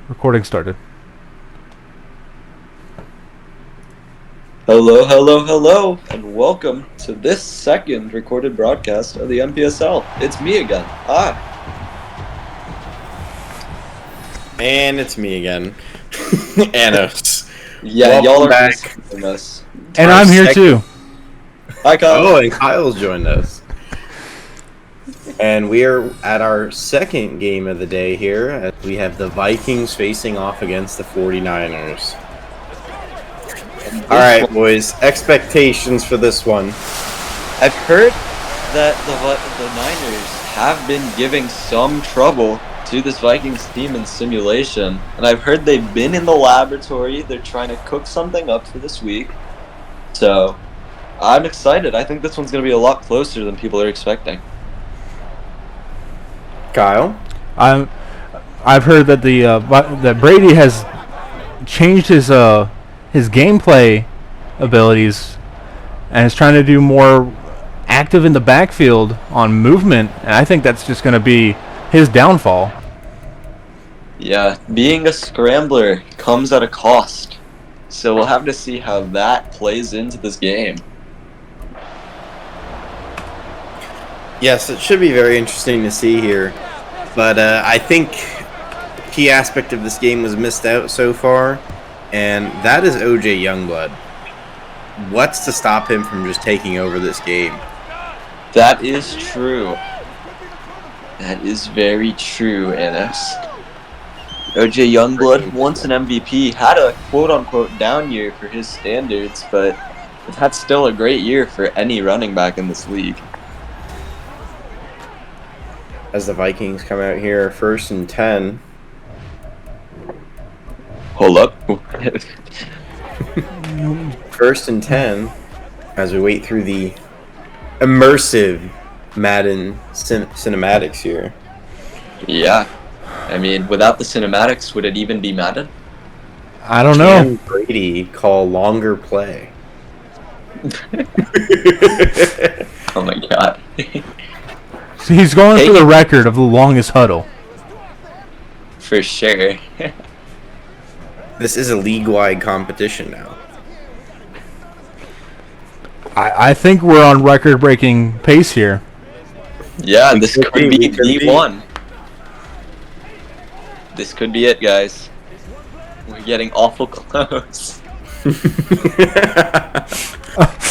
Recording started. Hello, hello, hello, and welcome to this second recorded broadcast of the MPSL. It's me again. Hi. And it's me again, Anos. Yeah, Welcome y'all are back. missing us. And Our I'm here second- too. Hi, Kyle. Oh, and Kyle's joined us. And we are at our second game of the day here, as we have the Vikings facing off against the 49ers. All right, boys, expectations for this one. I've heard that the Niners have been giving some trouble to this Vikings team in simulation, and I've heard they've been in the laboratory. They're trying to cook something up for this week. So, I'm excited. I think this one's going to be a lot closer than people are expecting. Kyle? I've heard that that Brady has changed his gameplay abilities and is trying to do more active in the backfield on movement, and I think that's just going to be his downfall. Yeah, being a scrambler comes at a cost. So we'll have to see how that plays into this game. Yes, it should be very interesting to see here. But I think the key aspect of this game was missed out so far, and that is OJ Youngblood. What's to stop him from just taking over this game? That is true. That is very true, Anis. OJ Youngblood, once an MVP, had a quote-unquote down year for his standards, but that's still a great year for any running back in this league. As the Vikings come out here, 1st and 10. Hold up. 1st and 10, as we wait through the immersive Madden cinematics here. Yeah. I mean, without the cinematics, would it even be Madden? I don't know. Can Brady call longer play? Oh my god. He's going for the record of the longest huddle. For sure. This is a league-wide competition now. I think we're on record-breaking pace here. Yeah, this could be could be. D1. This could be it, guys. We're getting awful close.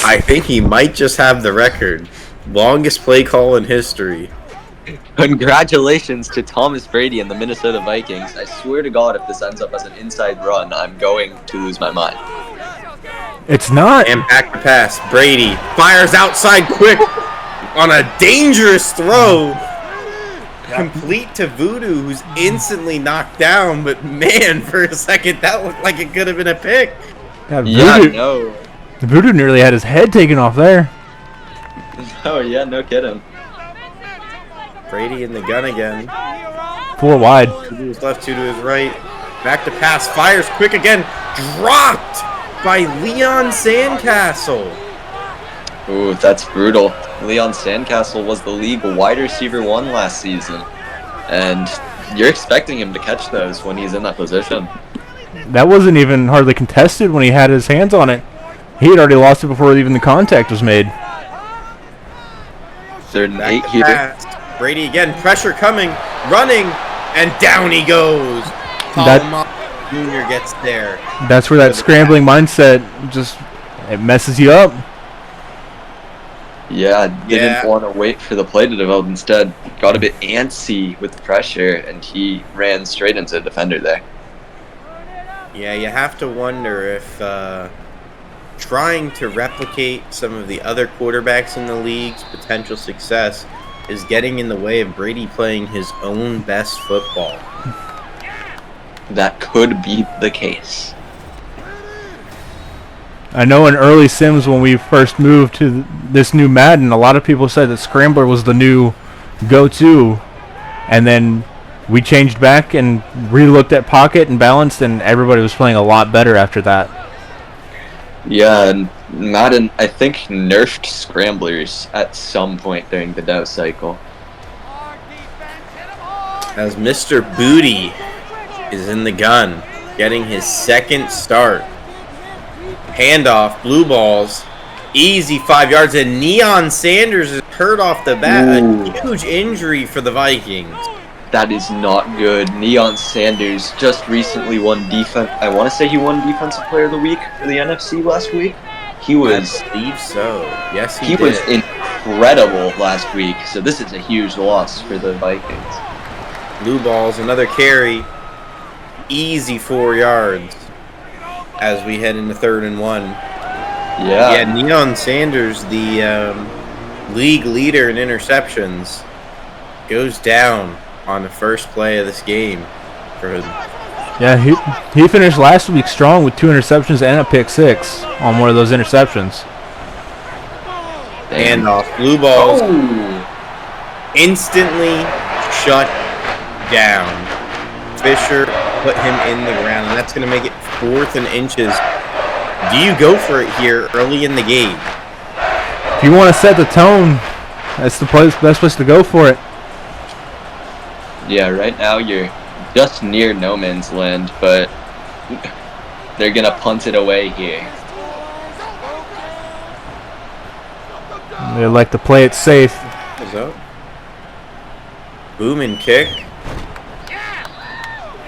I think he might just have the record. Longest play call in history. Congratulations to Thomas Brady and the Minnesota Vikings. I swear to God, if this ends up as an inside run, I'm going to lose my mind. It's not. And back to pass. Brady fires outside quick on a dangerous throw. Complete to Voodoo, who's instantly knocked down. But man, for a second, that looked like it could have been a pick. Yeah, no. Voodoo nearly had his head taken off there. Oh, yeah, no kidding. Brady in the gun again. 4 wide. 2 to his left, 2 to his right. Back to pass. Fires quick again. Dropped by Leon Sandcastle. Ooh, that's brutal. Leon Sandcastle was the league wide receiver 1 last season. And you're expecting him to catch those when he's in that position. That wasn't even hardly contested when he had his hands on it. He had already lost it before even the contact was made. 3rd and Back 8 to here. pass. Brady again. Pressure coming. Running. And down he goes. Palomar Jr. gets there. That's where that scrambling mindset just it messes you up. Yeah, didn't want to wait for the play to develop. Instead, got a bit antsy with the pressure, and he ran straight into the defender there. Yeah, you have to wonder if trying to replicate some of the other quarterbacks in the league's potential success is getting in the way of Brady playing his own best football. That could be the case. I know in early Sims when we first moved to this new Madden, a lot of people said that Scrambler was the new go-to, and then we changed back and re-looked at Pocket and Balanced, and everybody was playing a lot better after that. Yeah, and Madden, I think, nerfed scramblers at some point during the dev cycle. As Mr. Booty is in the gun, getting his second start. Handoff, blue balls, easy 5 yards, and Neon Sanders is hurt off the bat. Ooh. A huge injury for the Vikings. That is not good. Neon Sanders just recently won defense. I want to say he won Defensive Player of the Week for the NFC last week. He was. I believe so. Yes, He was incredible last week. So this is a huge loss for the Vikings. Blue balls, another carry, easy 4 yards as we head into 3rd and 1. Yeah. Neon Sanders, the league leader in interceptions, goes down on the first play of this game for him. Yeah, he finished last week strong with 2 interceptions and a pick 6 on one of those interceptions. Handoff, blue balls, instantly shut down. Fisher put him in the ground, and that's going to make it 4th and inches. Do you go for it here early in the game? If you want to set the tone, that's the best place to go for it. Yeah, right now you're just near no man's land, but they're going to punt it away here. They like to play it safe. What's up? Boom and kick.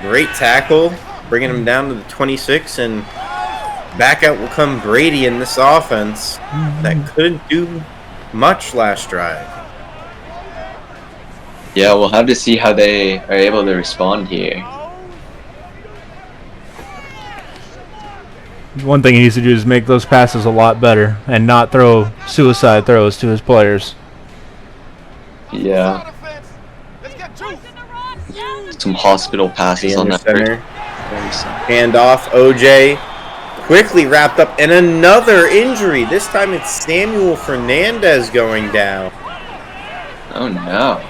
Great tackle, bringing him down to the 26, and back out will come Brady in this offense that couldn't do much last drive. Yeah, we'll have to see how they are able to respond here. One thing he needs to do is make those passes a lot better and not throw suicide throws to his players. Yeah. Some hospital passes on that center. Handoff, OJ quickly wrapped up, and another injury. This time it's Samuel Fernandez going down. Oh no.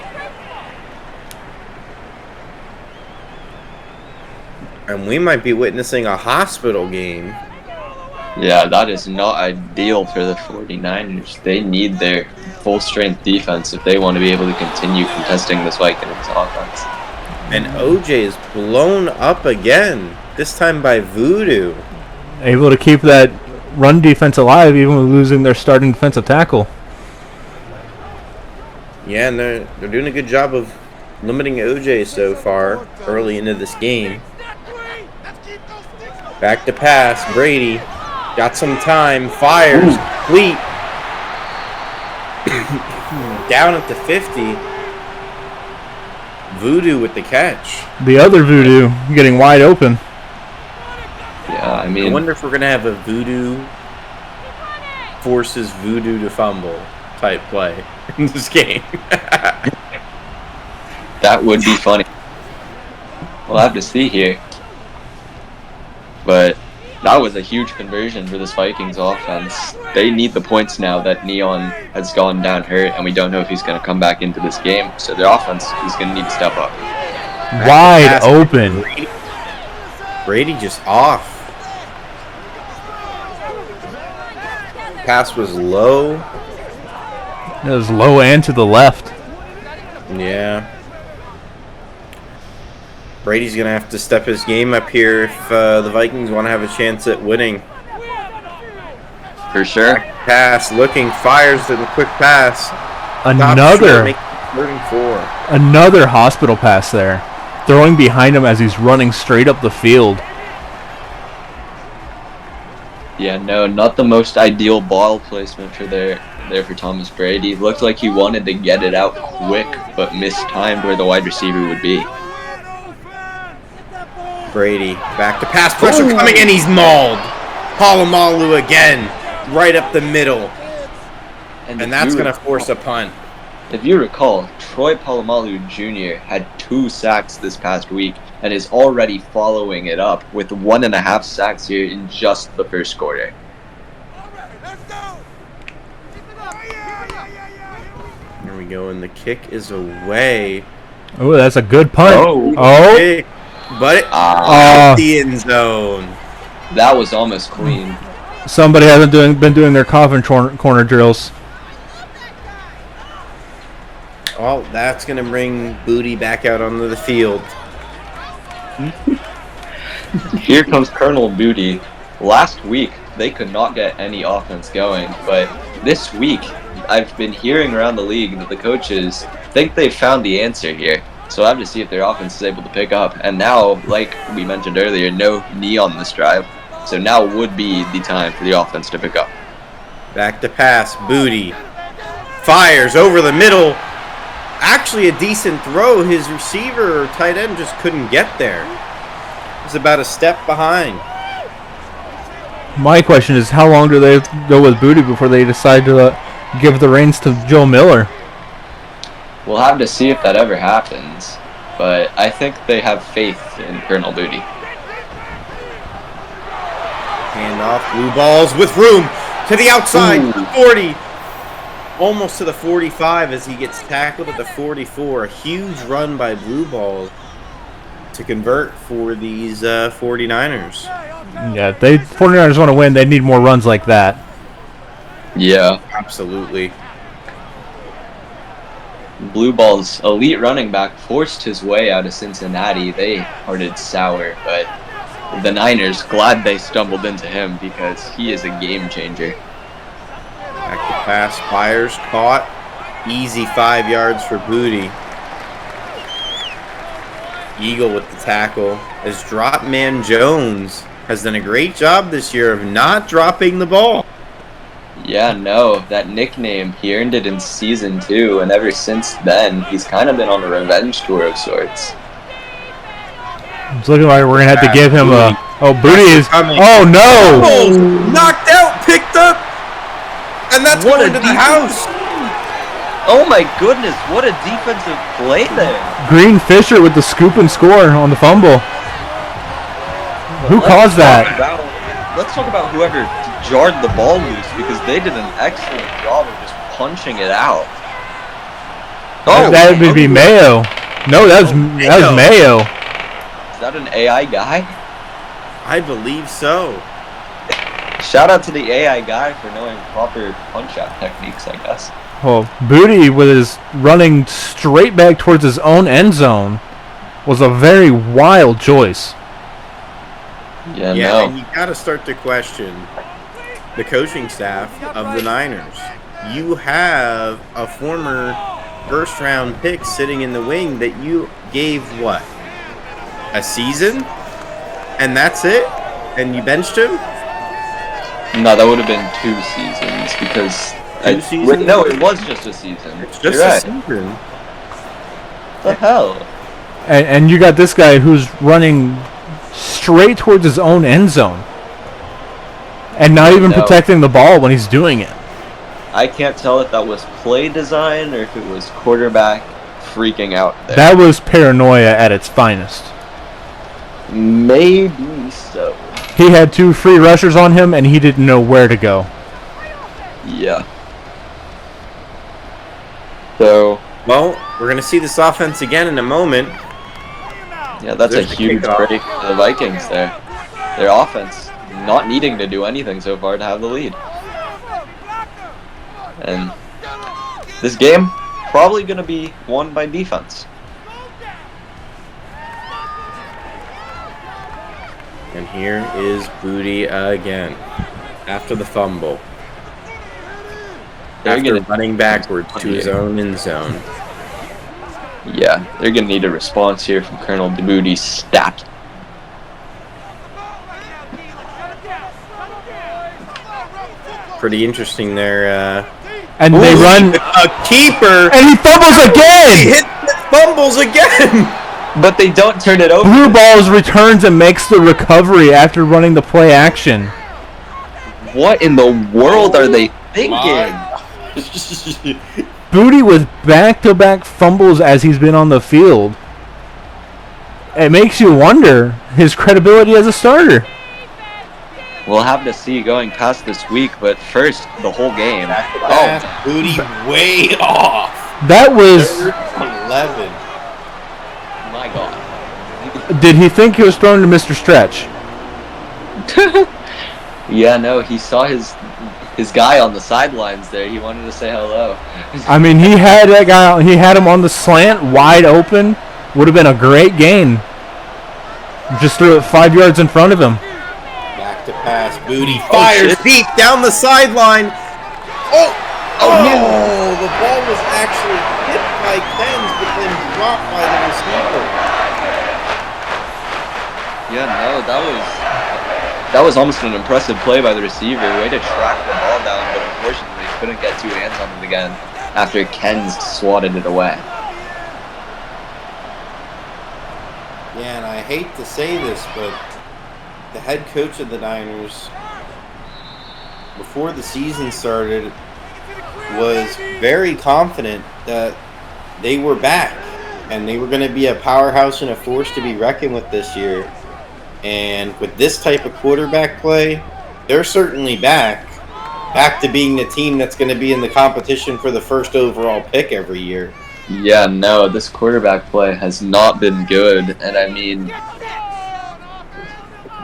And we might be witnessing a hospital game. Yeah, that is not ideal for the 49ers. They need their full-strength defense if they want to be able to continue contesting this Vikings offense. And OJ is blown up again, this time by Voodoo. Able to keep that run defense alive even with losing their starting defensive tackle. Yeah, and they're doing a good job of limiting OJ so far early into this game. Back to pass, Brady. Got some time, fires, complete. Down at the 50. Voodoo with the catch. The other Voodoo getting wide open. Yeah, I I mean, wonder if we're going to have a Voodoo forces Voodoo to fumble type play in this game. that would be funny. We'll have to see here. But that was a huge conversion for this Vikings offense. They need the points now that Neon has gone down hurt, and we don't know if he's going to come back into this game. So their offense is going to need to step up. Wide open. Brady just off. Pass was low. It was low and to the left. Yeah. Brady's going to have to step his game up here if the Vikings want to have a chance at winning. For sure. Pass, looking, fires the quick pass. Another Another hospital pass there. Throwing behind him as he's running straight up the field. Yeah, no, not the most ideal ball placement for there for Thomas Brady. Looked like he wanted to get it out quick, but mistimed where the wide receiver would be. Brady back to pass pressure coming in. He's mauled. Palomalu again, right up the middle, and that's going to force a punt. If you recall, Troy Polamalu Jr. had 2 sacks this past week and is already following it up with 1.5 sacks here in just the first quarter. Here we go, and the kick is away. Oh, that's a good punt. Kick, but out the end zone. That was almost clean. Somebody hasn't been doing their coffin corner drills. Oh, that's going to bring Booty back out onto the field. Here comes Colonel Booty. Last week, they could not get any offense going, but this week, I've been hearing around the league that the coaches think they've found the answer here. So I have to see if their offense is able to pick up. And now, like we mentioned earlier, no knee on this drive. So now would be the time for the offense to pick up. Back to pass. Booty fires over the middle. Actually a decent throw. His receiver or tight end just couldn't get there. He's about a step behind. My question is, how long do they go with Booty before they decide to give the reins to Joe Miller? We'll have to see if that ever happens, but I think they have faith in Colonel Booty. Hand off, blue balls with room to the outside, Ooh. 40. Almost to the 45 as he gets tackled at the 44. A huge run by blue balls to convert for these 49ers. Yeah, 49ers want to win. They need more runs like that. Yeah. Absolutely. Blue Ball's elite running back forced his way out of Cincinnati. They hearted sour, but the Niners, glad they stumbled into him because he is a game changer. Back to pass, fires, caught. Easy 5 yards for Booty. Eagle with the tackle. As Drop Man Jones has done a great job this year of not dropping the ball. Yeah, no, that nickname, he earned it in Season 2, and ever since then, he's kind of been on a revenge tour of sorts. It's looking like we're going to have to give him a... Oh, Booty is... Coming. Oh, no! Knocked out, picked up, and that's What going a to the defense. house. Oh my goodness, what a defensive play there! Green Fisher with the scoop and score on the fumble. Who caused that? Let's talk about whoever jarred the ball loose, because they did an excellent job of just punching it out. Oh, That would be Mayo. No, that was Mayo. Is that an AI guy? I believe so. Shout out to the AI guy for knowing proper punch-out techniques, I guess. Well, Booty with his running straight back towards his own end zone was a very wild choice. Yeah, Yeah, no. and you got to start to question the coaching staff of the Niners. You have a former first-round pick sitting in the wing that you gave, what, a season? And that's it? And you benched him? No, that would have been 2 seasons, because... Two seasons? No, it was just a season. It's just You're a right. season. What the hell? And you got this guy who's running straight towards his own end zone. And not even No. protecting the ball when he's doing it. I can't tell if that was play design or if it was quarterback freaking out there. That was paranoia at its finest. Maybe so. He had 2 free rushers on him, and he didn't know where to go. Yeah. So, Well, we're going to see this offense again in a moment. yeah, that's There's a the huge kickoff. break for the Vikings there. Their offense not needing to do anything so far to have the lead. And this game probably going to be won by defense. And here is Booty again after the fumble. They're After gonna- running backwards to his own end zone. Yeah, they're going to need a response here from Colonel Booty's stat. Pretty interesting there. And they run... A keeper! And he fumbles He again! hit fumbles again! But they don't turn it over. Blue Balls returns and makes the recovery after running the play action. What in the world are they thinking? Booty with back-to-back fumbles as he's been on the field. It makes you wonder his credibility as a starter. We'll have to see going past this week, but first, the whole game. Oh, Booty way off. That was... 11. My God. Did he think he was thrown to Mr. Stretch? Yeah, no, he saw his guy on the sidelines there. He wanted to say hello. I mean, he had that guy. He had him on the slant, wide open. Would have been a great gain. Just threw it 5 yards in front of him. Back to pass. Booty fires deep down the sideline. Oh, the ball was actually hit by Ken's, but then dropped by the receiver. Yeah, no, that was almost an impressive play by the receiver. Way to track the ball down, but unfortunately couldn't get two hands on it again after Ken's swatted it away. Yeah, and I hate to say this, but the head coach of the Niners, before the season started, was very confident that they were back and they were going to be a powerhouse and a force to be reckoned with this year. And with this type of quarterback play, they're certainly back to being the team that's going to be in the competition for the first overall pick every year. Yeah, no, this quarterback play has not been good. And I mean,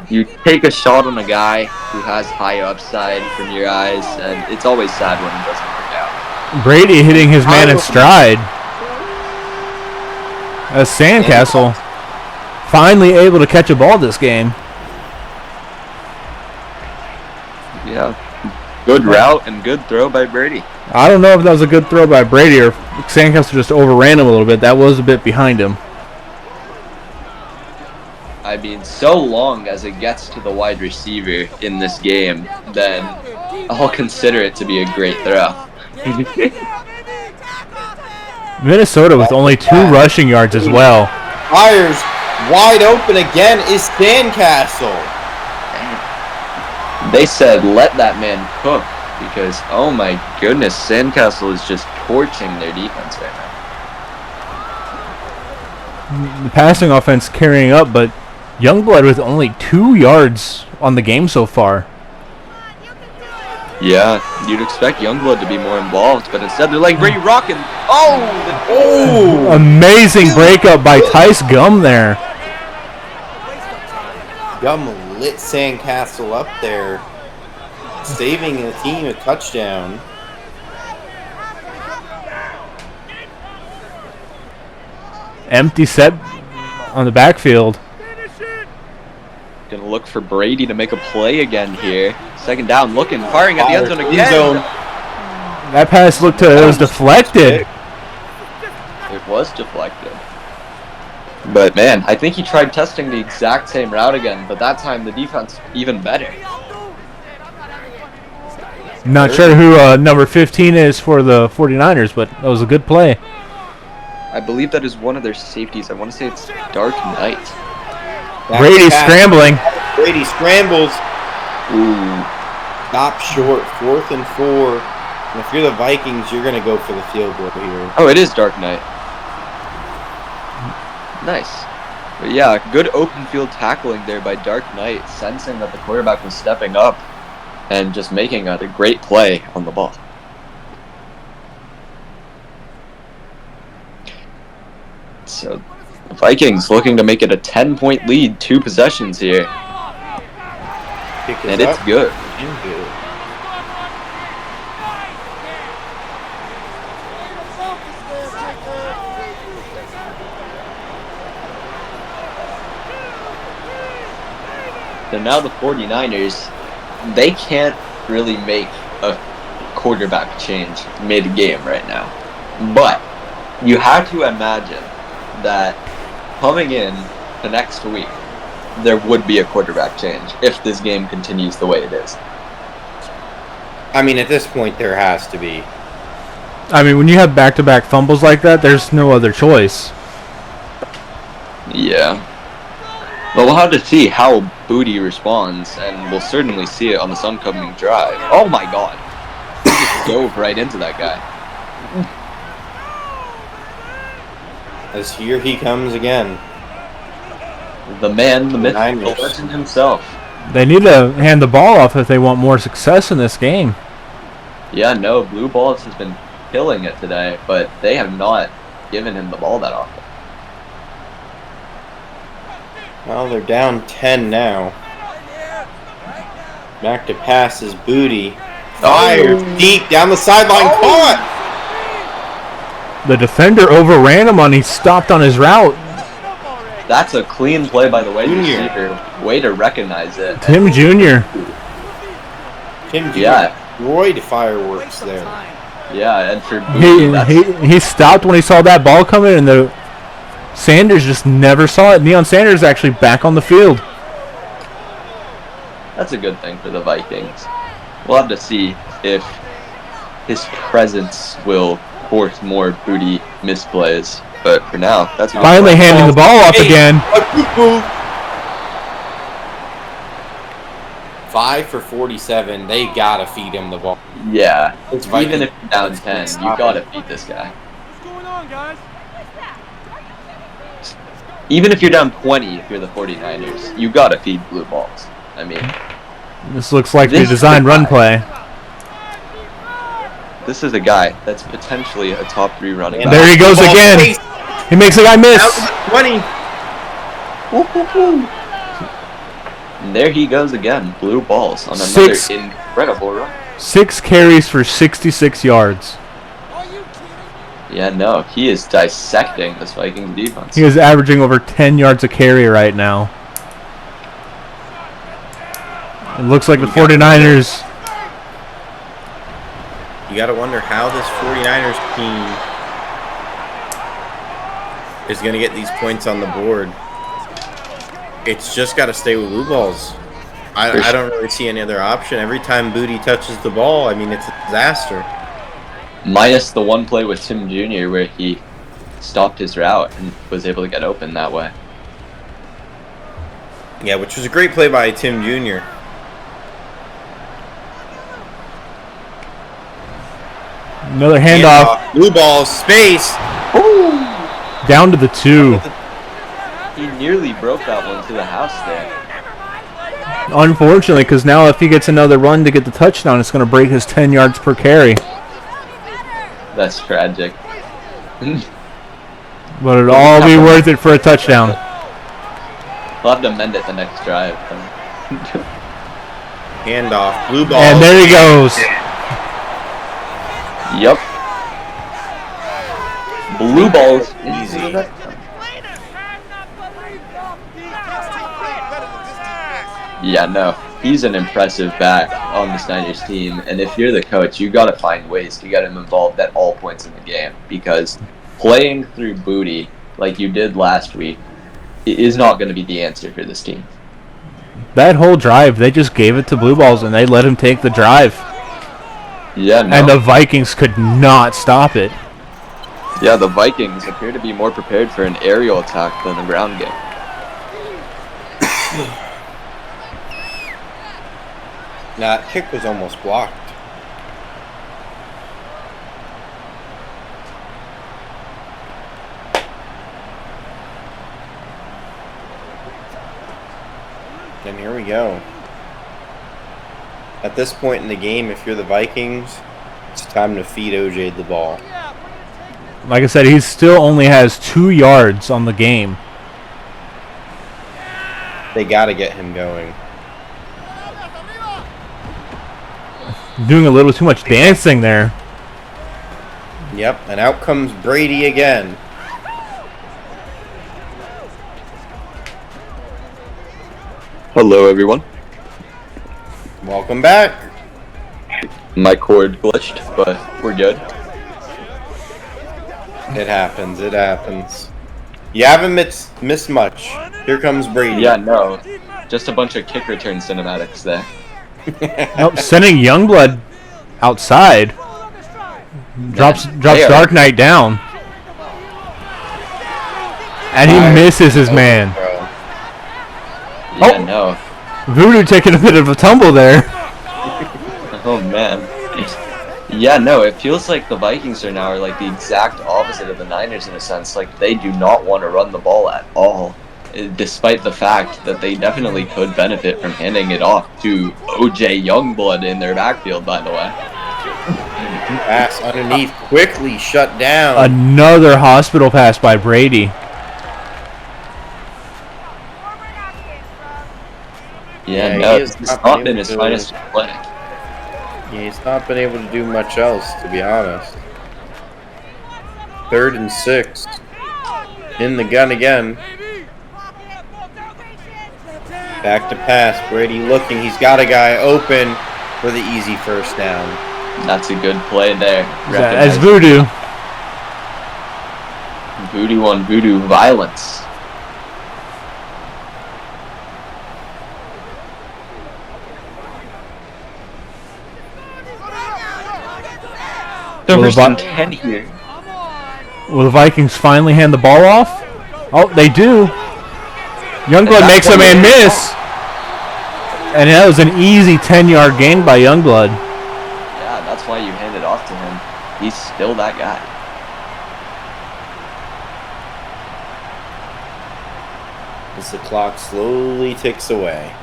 you take a shot on a guy who has high upside from your eyes, and it's always sad when it doesn't work out. Brady hitting his man in stride. As Sandcastle finally able to catch a ball this game. Yeah, good route and good throw by Brady. I don't know if that was a good throw by Brady or if Sandcastle just overran him a little bit. That was a bit behind him. I mean, so long as it gets to the wide receiver in this game, then I'll consider it to be a great throw. Minnesota with only 2 rushing yards as well. Fires wide open again is Sandcastle. They said let that man cook because, oh my goodness, Sandcastle is just torching their defense right now. The passing offense carrying up, but Youngblood with only 2 yards on the game so far. Yeah, you'd expect Youngblood to be more involved, but instead they're like Brady rocking. Amazing breakup by Tice Gum there. Gum lit Sandcastle up there, saving the team a touchdown. Empty set on the backfield. Gonna look for Brady to make a play again here. Second down, looking, firing at the end zone again. That pass looked to it was deflected. It was deflected. But man, I think he tried testing the exact same route again, but that time the defense even better. Not sure who number 15 is for the 49ers, but that was a good play. I believe that is one of their safeties. I want to say it's Dark Knight. Brady scrambling. Brady scrambles. Ooh. Stop short. 4th and 4. And if you're the Vikings, you're going to go for the field goal here. Oh, it is Dark Knight. Nice. But yeah, good open field tackling there by Dark Knight, sensing that the quarterback was stepping up and just making a great play on the ball. So the Vikings looking to make it a 10-point lead, 2 possessions here. And it's good. So now the 49ers, they can't really make a quarterback change mid-game right now. But you have to imagine that coming in the next week, there would be a quarterback change if this game continues the way it is. I mean, at this point, there has to be. I mean, when you have back-to-back fumbles like that, there's no other choice. Yeah. Well, we'll have to see how Booty responds, and we'll certainly see it on this oncoming drive. Oh my god. He just dove right into that guy. As here he comes again. The man, the myth, the legend himself. They need to hand the ball off if they want more success in this game. Yeah, no, Blue Balls has been killing it today, but they have not given him the ball that often. Well, they're down 10 now. Back to pass is Booty. Fired deep down the sideline. Caught! The defender overran him and he stopped on his route. That's a clean play by the way Junior. receiver. Way to recognize it. Tim Jr. Tim Jr. Yeah. destroyed fireworks there. Yeah, and for Booty, He stopped when he saw that ball coming, and the Sanders just never saw it. Neon Sanders is actually back on the field. that's a good thing for the Vikings. We'll have to see if his presence will force more Booty misplays. But for now, that's a good Finally play. handing the ball off again. 5 for 47. They gotta feed him the ball. Yeah. It's Even Vikings. if you're down 10, you gotta beat this guy. What's going on, guys? Even if you're down 20, if you're the 49ers, you gotta feed blue balls. I mean, This looks like the This is design the run guy. play. this is a guy that's potentially a top 3 running back. There he goes Ball again. face He makes a guy miss. out to the 20. And there he goes again, blue balls on another 6 incredible run. 6 carries for 66 yards. Yeah, no, he is dissecting this Vikings defense. He is averaging over 10 yards a carry right now. It looks like the 49ers. You gotta wonder how this 49ers team is gonna get these points on the board. It's just gotta stay with blue balls. I don't really see any other option. Every time Booty touches the ball, I mean, it's a disaster. Minus the one play with Tim Jr. where he stopped his route and was able to get open that way. Yeah, which was a great play by Tim Jr. Another handoff Blue balls, space. down to the 2. He nearly broke that one to the house there. Unfortunately, because now if he gets another run to get the touchdown, it's going to break his 10 yards per carry. That's tragic. But it'll all be worth it for a touchdown. We'll have to mend it the next drive. Handoff, blue balls. And there he goes. Yep. Blue balls. Easy. Yeah, no. He's an impressive back on the Niners team, and if you're the coach, you got to find ways to get him involved at all points in the game, because playing through Booty like you did last week is not going to be the answer for this team. That whole drive, they just gave it to Blue Balls and they let him take the drive. Yeah, no. And the Vikings could not stop it. Yeah, the Vikings appear to be more prepared for an aerial attack than the ground game. That kick was almost blocked. And here we go. At this point in the game, if you're the Vikings, it's time to feed OJ the ball. Like I said, he still only has 2 yards on the game. They got to get him going. Doing a little too much dancing there. Yep, and out comes Brady again. Hello, everyone. Welcome back. My cord glitched, but we're good. It happens. It happens. You haven't missed much. Here comes Brady. Yeah, no. Just a bunch of kick return cinematics there. Nope, sending Youngblood outside. Drops Dark Knight down. And he misses his man. Bro. Yeah, no. Voodoo taking a bit of a tumble there. Oh, man. Yeah, no, it feels like the Vikings are like the exact opposite of the Niners in a sense. Like, they do not want to run the ball at all, despite the fact that they definitely could benefit from handing it off to OJ Youngblood in their backfield, by the way. Pass underneath, quickly shut down. Another hospital pass by Brady. Yeah, Yeah, no, he has it's not not been been able his to- finest play. He's not been able to do much else, to be honest. 3rd and 6. In the gun again. Back to pass. Brady looking. He's got a guy open for the easy first down. That's a good play there. As Voodoo. Voodoo on Voodoo violence. First and 10 here. Will the Vikings finally hand the ball off? Oh, they do. Youngblood makes a man miss. And that was an easy 10-yard gain by Youngblood. Yeah, that's why you hand it off to him. He's still that guy. As the clock slowly ticks away.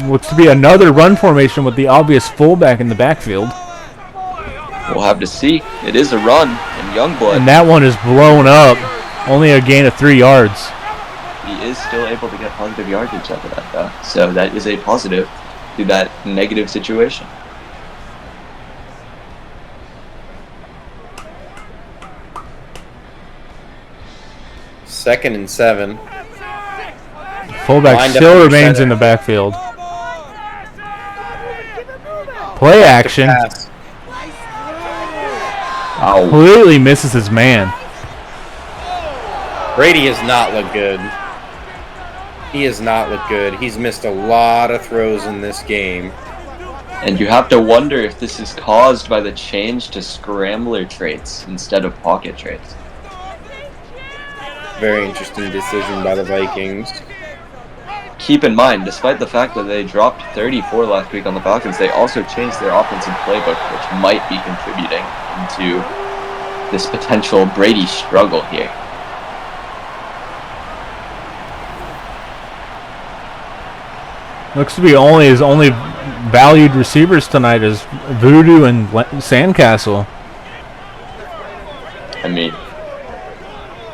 Looks to be another run formation with the obvious fullback in the backfield. We'll have to see. It is a run, and Youngblood. And that one is blown up. Only a gain of 3 yards. He is still able to get positive yardage out of that, though. So that is a positive to that negative situation. Second and 7. Fullback still remains in the backfield. Play action. Completely misses his man. Brady has not looked good. He has not looked good. He's missed a lot of throws in this game. And you have to wonder if this is caused by the change to scrambler traits instead of pocket traits. Very interesting decision by the Vikings. Keep in mind, despite the fact that they dropped 34 last week on the Falcons, they also changed their offensive playbook, which might be contributing into this potential Brady struggle here. Looks to be his only valued receivers tonight is Voodoo and Sandcastle. I mean,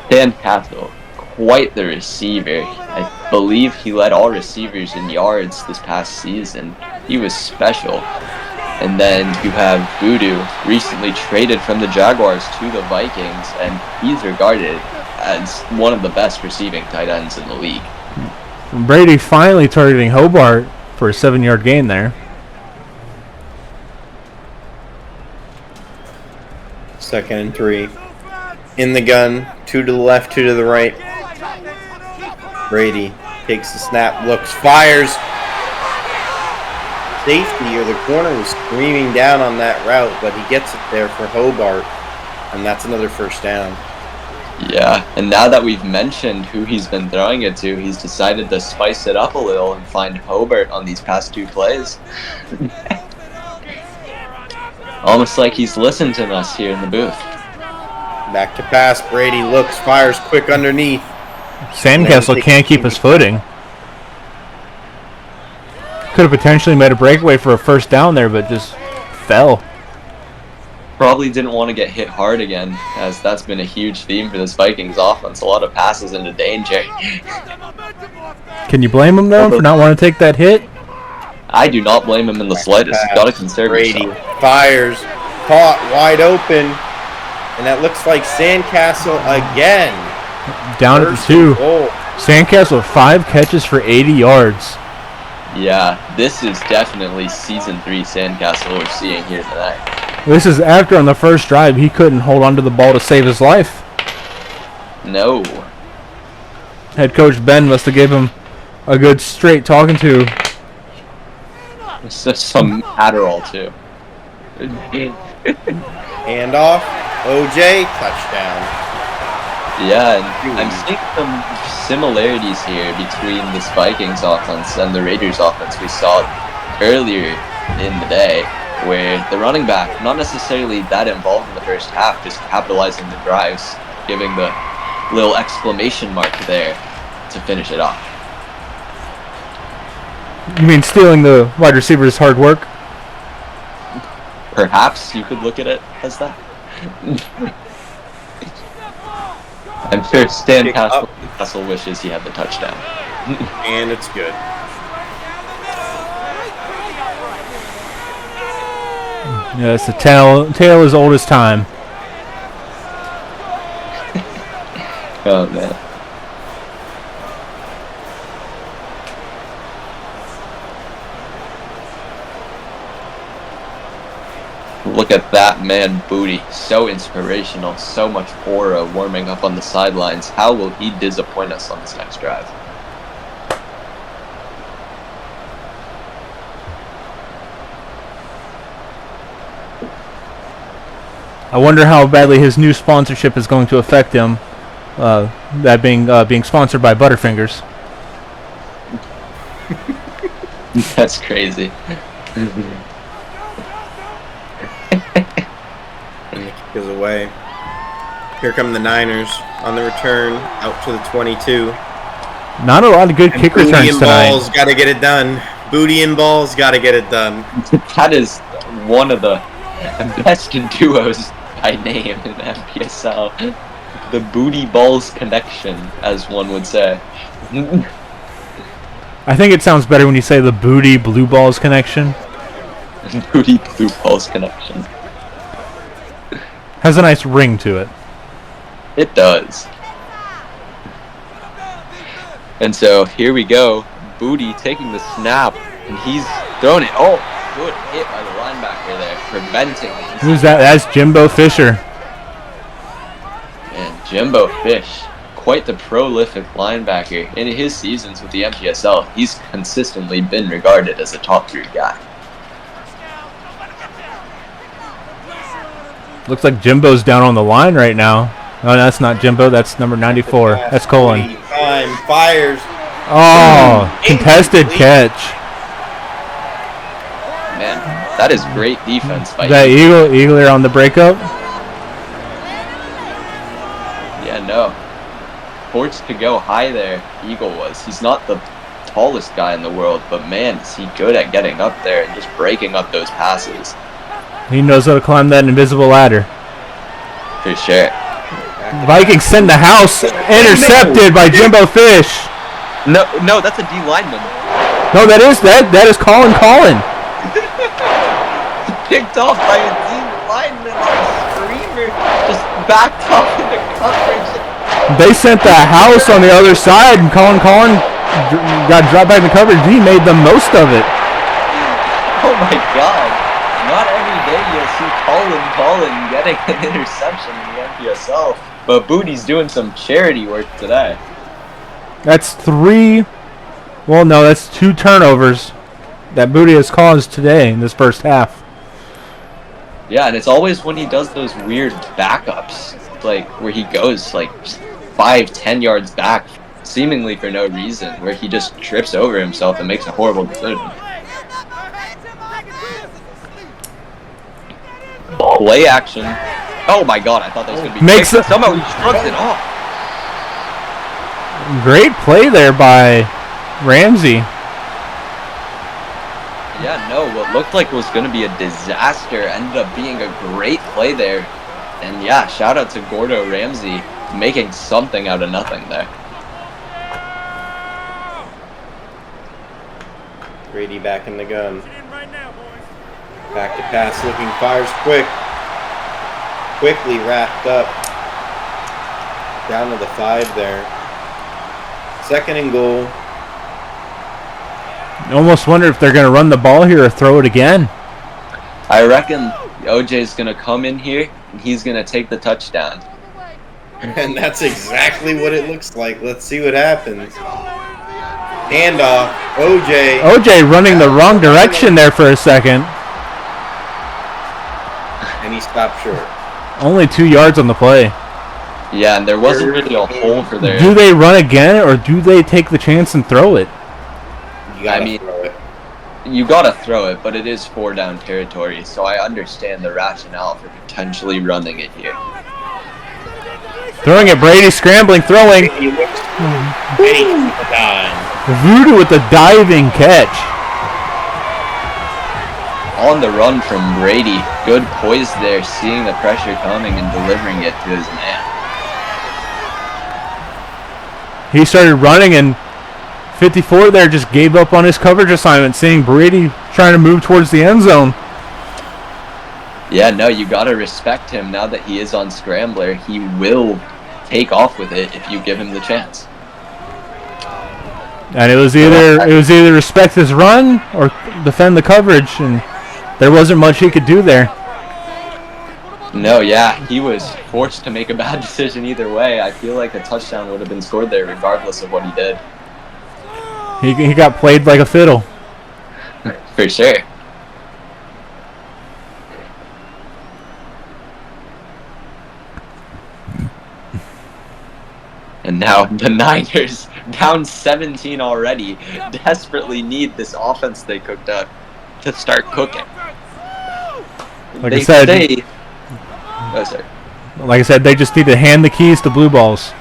Sandcastle, quite the receiver. I believe he led all receivers in yards this past season. He was special. And then you have Voodoo, recently traded from the Jaguars to the Vikings, and he's regarded as one of the best receiving tight ends in the league. Brady finally targeting Hobart for a 7-yard gain there. Second and 3. In the gun. 2 to the left, 2 to the right. Brady takes the snap, looks, fires. Safety or the corner was screaming down on that route, but he gets it there for Hobart, and that's another first down. Yeah, and now that we've mentioned who he's been throwing it to, he's decided to spice it up a little and find Hobart on these past 2 plays. Almost like he's listened to us here in the booth. Back to pass. Brady looks, fires quick underneath. Sandcastle can't keep his footing. Could have potentially made a breakaway for a first down there, but just fell. Probably didn't want to get hit hard again, as that's been a huge theme for this Vikings offense. A lot of passes into danger. Can you blame him, though, for not wanting to take that hit? I do not blame him in the slightest. He's got to conserve Brady himself. fires, caught wide open, and that looks like Sandcastle again. Down at the 2. Sandcastle with 5 catches for 80 yards. Yeah, this is definitely Season 3 Sandcastle we're seeing here tonight. This is after on the first drive he couldn't hold onto the ball to save his life. No. Head coach Ben must have gave him a good straight talking to. It's just some Adderall, too. Handoff, OJ, touchdown. Yeah, and I'm seeing some similarities here between this Vikings offense and the Raiders offense we saw earlier in the day, where the running back, not necessarily that involved in the first half, just capitalizing the drives, giving the little exclamation mark there to finish it off. You mean stealing the wide receiver's hard work? Perhaps you could look at it as that. I'm sure Sandcastle wishes he had the touchdown. And it's good. Yeah, it's a tale as old as time. Oh, man. Look at that man, Booty. So inspirational, so much aura warming up on the sidelines. How will he disappoint us on this next drive? I wonder how badly his new sponsorship is going to affect him. That being sponsored by Butterfingers. That's crazy. And the kick is away. Here come the Niners on the return, out to the 22. Not a lot of good And kick Booty returns and tonight. Balls got to get it done. Booty and Balls got to get it done. That is one of the best duos by name in MPSL. The Booty Balls connection, as one would say. I think it sounds better when you say the Booty Blue Balls connection. Booty Blue Balls connection. Has a nice ring to it. It does. And so here we go. Booty taking the snap, and he's throwing it. Oh, good hit by the linebacker there, preventing. Who's that? That's Jimbo Fisher. And Jimbo Fish, quite the prolific linebacker. In his seasons with the MPSL, he's consistently been regarded as a top 3 guy. Looks like Jimbo's down on the line right now. Oh, that's not Jimbo. That's number 94. That's Colin. Time fires. Oh, contested catch. Man, that is great defense by That him. Eagle on the breakup. Yeah, no. Forced to go high there, Eagle was. He's not the tallest guy in the world, but man, is he good at getting up there and just breaking up those passes. He knows how to climb that invisible ladder. For sure. Vikings send the house. Intercepted by Jimbo Fish. No, that's a D lineman. No, that is Colin. Picked off by a D lineman on a screamer, just backed off into coverage. They sent the house on the other side, and Colin got dropped back in the coverage. He made the most of it. Oh my God. Not every day you'll see Colin getting an interception in the MPSL, but Booty's doing some charity work today. That's 2 turnovers that Booty has caused today in this first half. Yeah, and it's always when he does those weird backups, like where he goes like 5-10 yards back, seemingly for no reason, where he just trips over himself and makes a horrible decision. Play action. Oh my God, I thought that was going to be somehow he shrugs it off. Great play there by Ramsey. Yeah, no, what looked like was going to be a disaster ended up being a great play there. And yeah, shout out to Gordo Ramsey making something out of nothing there. Brady back in the gun. Back to pass, looking, fires quick. Quickly wrapped up. Down to the 5 there. 2nd and goal. You almost wonder if they're going to run the ball here or throw it again. I reckon OJ's going to come in here and he's going to take the touchdown. And that's exactly what it looks like. Let's see what happens. Handoff. OJ running the wrong direction there for a second. And he stopped short. Only 2 yards on the play. Yeah, and there wasn't really a hole for there. Do they run again, or do they take the chance and throw it? You gotta throw it. You gotta throw it, but it is 4-down territory, so I understand the rationale for potentially running it here. Throwing it, Brady scrambling, throwing. Voodoo with the diving catch. On the run from Brady. Good poise there, seeing the pressure coming and delivering it to his man. He started running, and 54 there just gave up on his coverage assignment, seeing Brady trying to move towards the end zone. Yeah, no, you gotta respect him now that he is on Scrambler. He will take off with it if you give him the chance. And it was either respect his run or defend the coverage, and there wasn't much he could do there. No, yeah, he was forced to make a bad decision either way. I feel like a touchdown would have been scored there regardless of what he did. He got played like a fiddle. For sure. And now the Niners, down 17 already, desperately need this offense they cooked up to start cooking. Like they I said, say... Oh, sorry. Like I said, they just need to hand the keys to blue balls.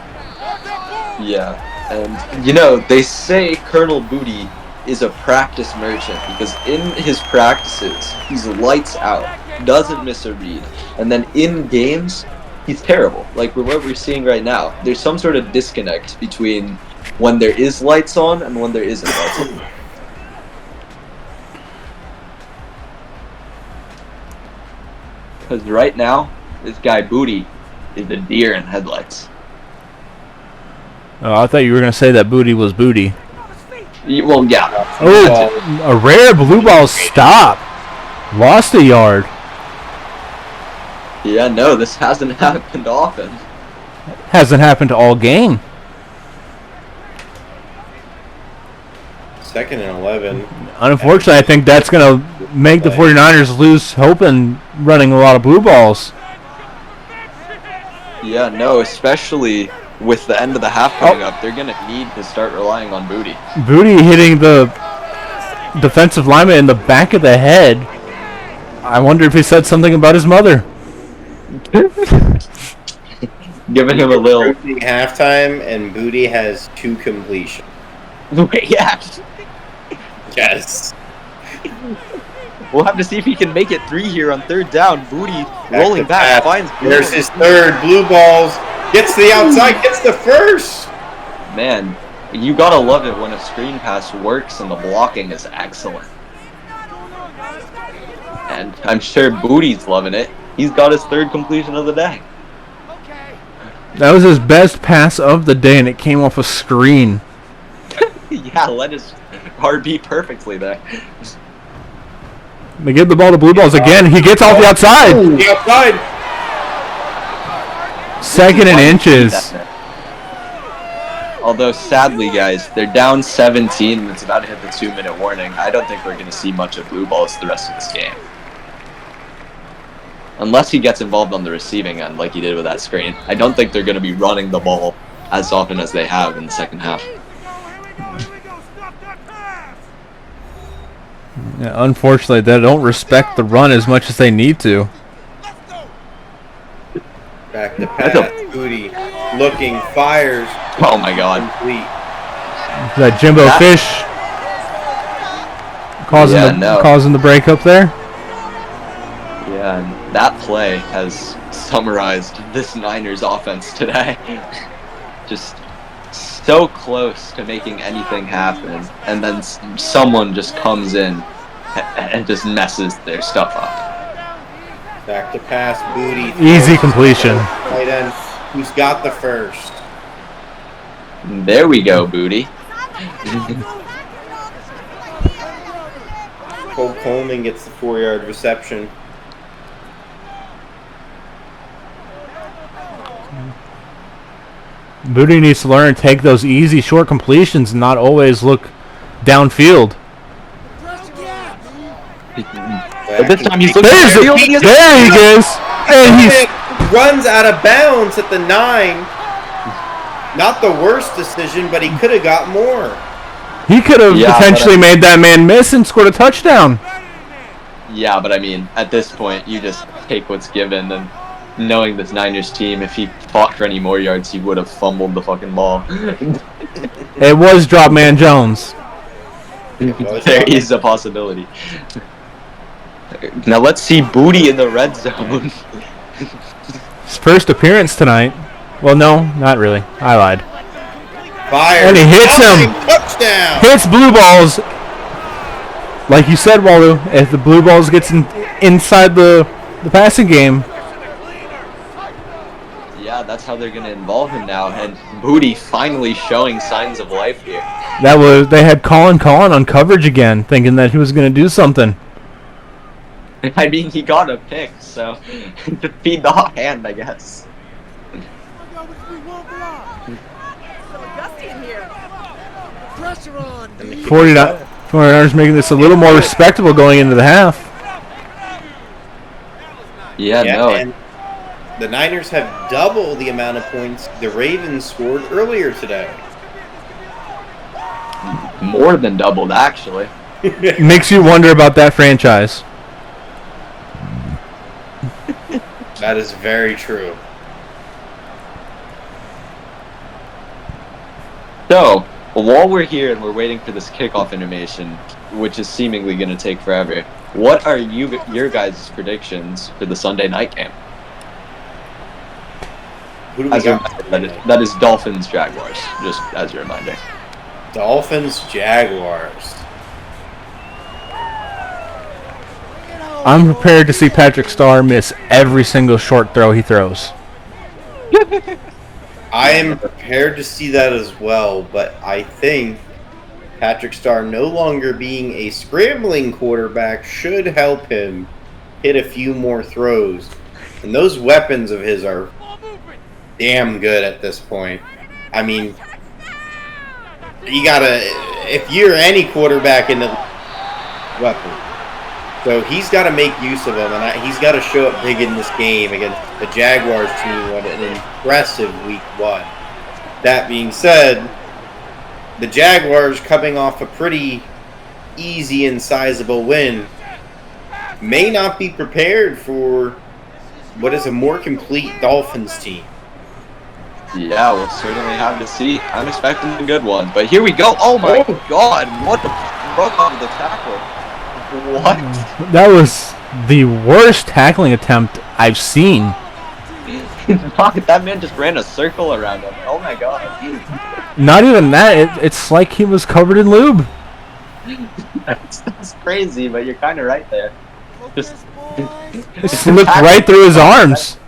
Yeah, and you know, they say Colonel Booty is a practice merchant because in his practices, he's lights out, doesn't miss a read, and then in games, he's terrible. Like with what we're seeing right now, there's some sort of disconnect between when there is lights on and when there isn't lights on. Because right now, this guy Booty is a deer in headlights. Oh, I thought you were going to say that Booty was Booty. Well, yeah. Oh, a rare blue ball stop. Lost a yard. Yeah, no, this hasn't happened often. Hasn't happened all game. 2nd and 11. Unfortunately, I think that's going to make the 49ers lose hope in running a lot of blue balls. Yeah, no, especially with the end of the half coming up, they're going to need to start relying on Booty. Booty hitting the defensive lineman in the back of the head. I wonder if he said something about his mother. Giving him a little... Halftime, and Booty has 2 completions. Yeah. Yes. We'll have to see if he can make it 3 here on 3rd down. Booty rolling back, finds... There's his 3rd. Blue balls. Gets to the outside, gets the first. Man, you gotta love it when a screen pass works and the blocking is excellent. And I'm sure Booty's loving it. He's got his 3rd completion of the day. That was his best pass of the day, and it came off a screen. Yeah, led his RB perfectly there. They give the ball to blue balls again. He gets off the outside. The outside. 2nd and inches. Although, sadly, guys, they're down 17 and it's about to hit the 2-minute warning. I don't think we're going to see much of blue balls the rest of this game. Unless he gets involved on the receiving end like he did with that screen. I don't think they're going to be running the ball as often as they have in the second half. Yeah, unfortunately, they don't respect the run as much as they need to. Back to pass. Booty looking, fires. Oh my god. Complete. That Jimbo Fish causing the break up there. Yeah, and that play has summarized this Niners offense today. Just so close to making anything happen, and then someone just comes in and just messes their stuff up. Back to pass, Booty. Easy completion. Tight end. Who's got the first? There we go, Booty. Cole Coleman gets the 4-yard reception. Booty needs to learn to take those easy short completions and not always look downfield. But this time he's looking there he goes. And he runs out of bounds at the 9. Not the worst decision, but he could have got more. He could have potentially made that man miss and scored a touchdown. Yeah, but I mean, at this point, you just take what's given, and knowing this Niners team, if he fought for any more yards, he would have fumbled the fucking ball. It was Drop Man Jones. There is a possibility. Now let's see Booty in the red zone. His first appearance tonight. Well, no, not really. I lied. Fire. And he hits him. Touchdown. Hits blue balls. Like you said, Walu, if the blue balls gets inside the passing game. Yeah, that's how they're going to involve him now. And Booty finally showing signs of life here. They had Colin on coverage again, thinking that he was going to do something. I mean, he got a pick, so to feed the hot hand, I guess. Pressure on. And the 49ers making this a little more respectable going into the half. Yeah, Yeah, no. and the Niners have double the amount of points the Ravens scored earlier today. More than doubled, actually. Makes you wonder about that franchise. That is very true. So, while we're here and we're waiting for this kickoff animation, which is seemingly going to take forever, what are your guys' predictions for the Sunday night game? Who do we As a got? reminder, that is Dolphins Jaguars, just as a reminder. Dolphins, Jaguars. I'm prepared to see Patrick Starr miss every single short throw he throws. I am prepared to see that as well, but I think Patrick Starr no longer being a scrambling quarterback should help him hit a few more throws. And those weapons of his are damn good at this point. I mean, you gotta, if you're any quarterback in the weapon, so he's got to make use of them, and he's got to show up big in this game against the Jaguars team. What an impressive week 1. That being said, the Jaguars, coming off a pretty easy and sizable win, may not be prepared for what is a more complete Dolphins team. Yeah, we'll certainly have to see. I'm expecting a good one, but here we go. Oh my God! What the broke off the tackle? What? That was the worst tackling attempt I've seen. That man just ran a circle around him. Oh my God! Not even that. It's like he was covered in lube. That's crazy, but you're kind of right there. Just It slipped right through his arms.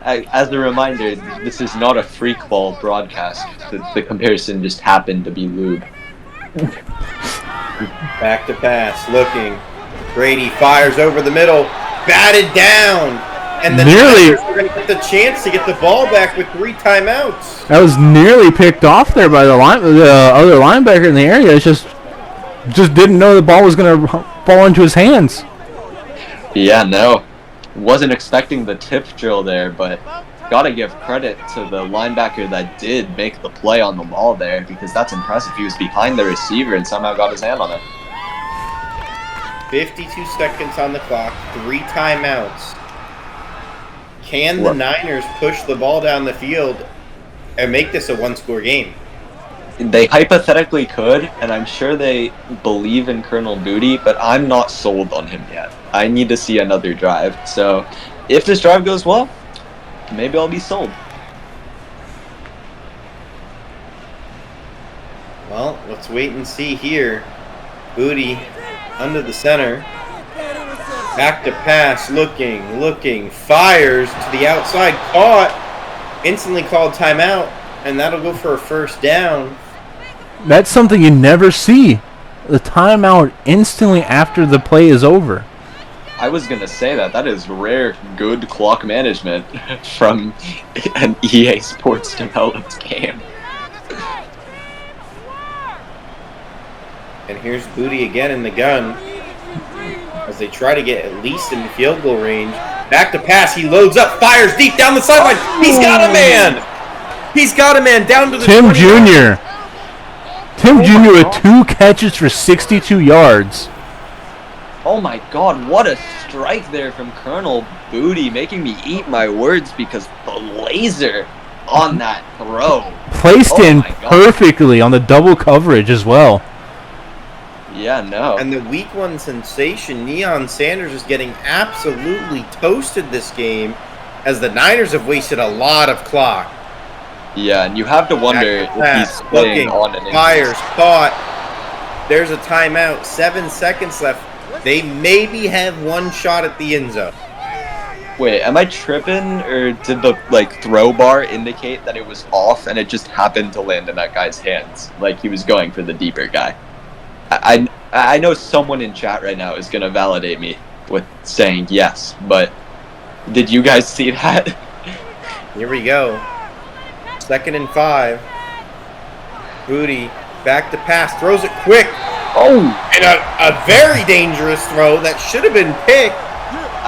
As a reminder, this is not a freak ball broadcast. The comparison just happened to be lube. Back to pass, looking. Brady fires over the middle, batted down, and the Niners are going to get the chance to get the ball back with 3 timeouts. That was nearly picked off there by the other linebacker in the area. It's just didn't know the ball was going to fall into his hands. Yeah, no. Wasn't expecting the tip drill there, but gotta give credit to the linebacker that did make the play on the ball there, because that's impressive. He was behind the receiver and somehow got his hand on it. 52 seconds on the clock, 3 timeouts. Can the Niners push the ball down the field and make this a 1-score game? They hypothetically could, and I'm sure they believe in Colonel Booty, but I'm not sold on him yet. I need to see another drive. So if this drive goes well, maybe I'll be sold. Well, let's wait and see here. Booty under the center. Back to pass, looking, fires to the outside, caught, instantly called timeout, and that'll go for a first down. That's something you never see. The timeout instantly after the play is over. I was going to say that is rare good clock management from an EA Sports developed game. And here's Booty again in the gun as they try to get at least in field goal range. Back to pass, he loads up, fires deep down the sideline. He's got a man! He's got a man down to the Tim 20. Jr. Tim Jr. with 2 catches for 62 yards. Oh my God, what a strike there from Colonel Booty, making me eat my words because the laser on that throw. Placed in perfectly on the double coverage as well. Yeah, no. And the week 1 sensation, Neon Sanders, is getting absolutely toasted this game as the Niners have wasted a lot of clock. Yeah, and you have to wonder if he's playing on an fires, caught. There's a timeout, 7 seconds left. They maybe have one shot at the end zone. Wait, am I tripping, or did the throw bar indicate that it was off and it just happened to land in that guy's hands, like he was going for the deeper guy? I know someone in chat right now is gonna validate me with saying yes, but did you guys see that? Here we go. 2nd and 5. Booty back to pass, throws it quick. Oh, And a very dangerous throw that should have been picked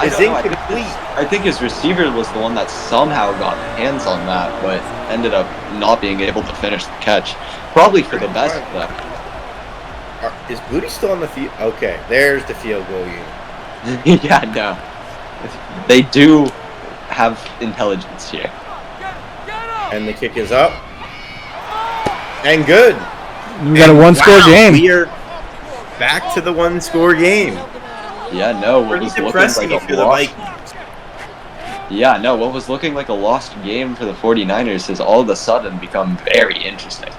is incomplete. I think his receiver was the one that somehow got hands on that, but ended up not being able to finish the catch. Probably for the best of them. Is Booty still on the field? Okay, there's the field goal unit. Yeah, no. They do have intelligence here. And the kick is up. And good. We got a one-score game. We are back to the one-score game. Yeah, no, what Pretty was looking depressing like if a you're the lost. Vikings. Yeah, no, what was looking like a lost game for the 49ers has all of a sudden become very interesting.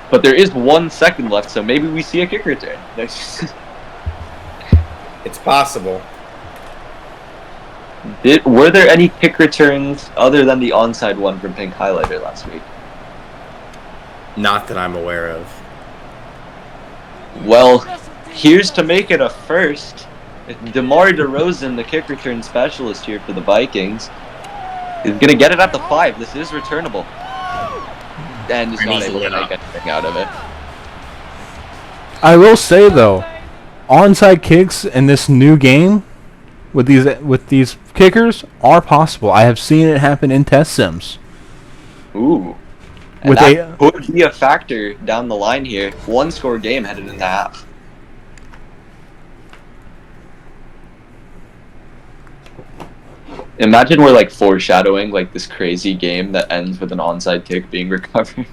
But there is 1 second left, so maybe we see a kick return. It's possible. Were there any kick returns other than the onside one from Pink Highlighter last week? Not that I'm aware of. Well, here's to make it a first. DeMar DeRozan, the kick return specialist here for the Vikings, is going to get it at the 5. This is returnable. And is not able to make anything out of it. I will say though, onside kicks in this new game with these kickers are possible. I have seen it happen in test sims. Ooh. And With that could be a factor down the line here. 1-score game headed into half. Imagine we're foreshadowing this crazy game that ends with an onside kick being recovered.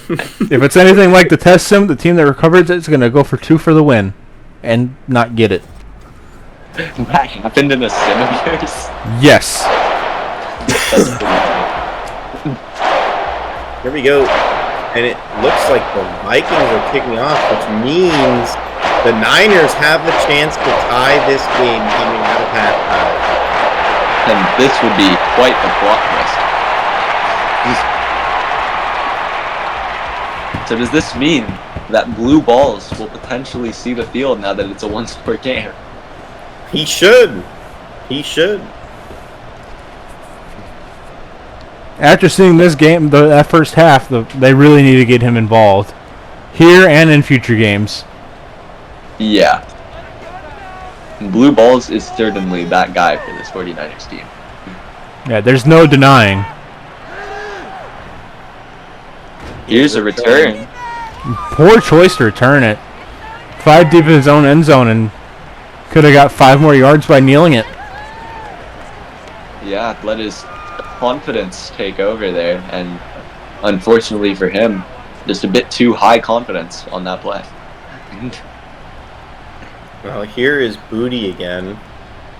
If it's anything like the test sim, the team that recovers it's going to go for 2 for the win and not get it. That happened in a sim of yours? Yes. Here we go. And it looks like the Vikings are kicking off, which means the Niners have a chance to tie this game coming out of halftime. And this would be quite the plot twist. So does this mean that Blue Balls will potentially see the field now that it's a 1-score game? He should. He should. After seeing this game, that first half, they really need to get him involved here and in future games. Yeah. Blue Balls is certainly that guy for this 49ers team. Yeah, there's no denying. Here's a return. Poor choice to return it. 5 deep in his own end zone and could have got 5 more yards by kneeling it. Yeah, let his confidence take over there, and unfortunately for him, just a bit too high confidence on that play. Well, here is Booty again.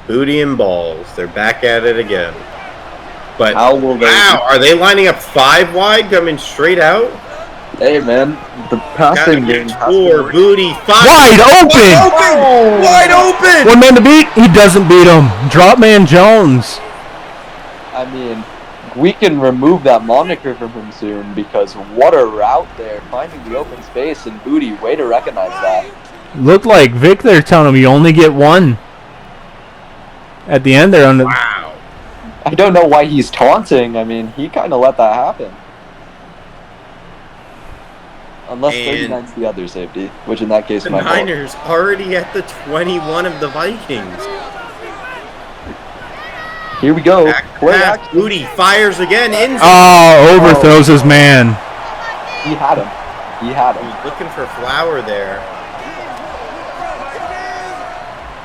Booty and Balls. They're back at it again. But How will they? wow, are they lining up 5 wide, coming straight out? Hey man, the Gotta passing be game has to 4. work. Booty 5. Wide open! Open! Wide open! One man to beat. He doesn't beat him. Drop man Jones. I mean, we can remove that moniker from him soon, because what a route there, finding the open space, and Booty, way to recognize that. Looked like Vic there telling him you only get 1. At the end there on the Wow. I don't know why he's taunting. I mean, he kind of let that happen. Unless And 39's the other safety, which in that case The might help. Niners already at the 21 of the Vikings. Here we go. Back Play pass. action. Booty fires again. In zone. overthrows his man. He had him. He had him. He's looking for Flower there.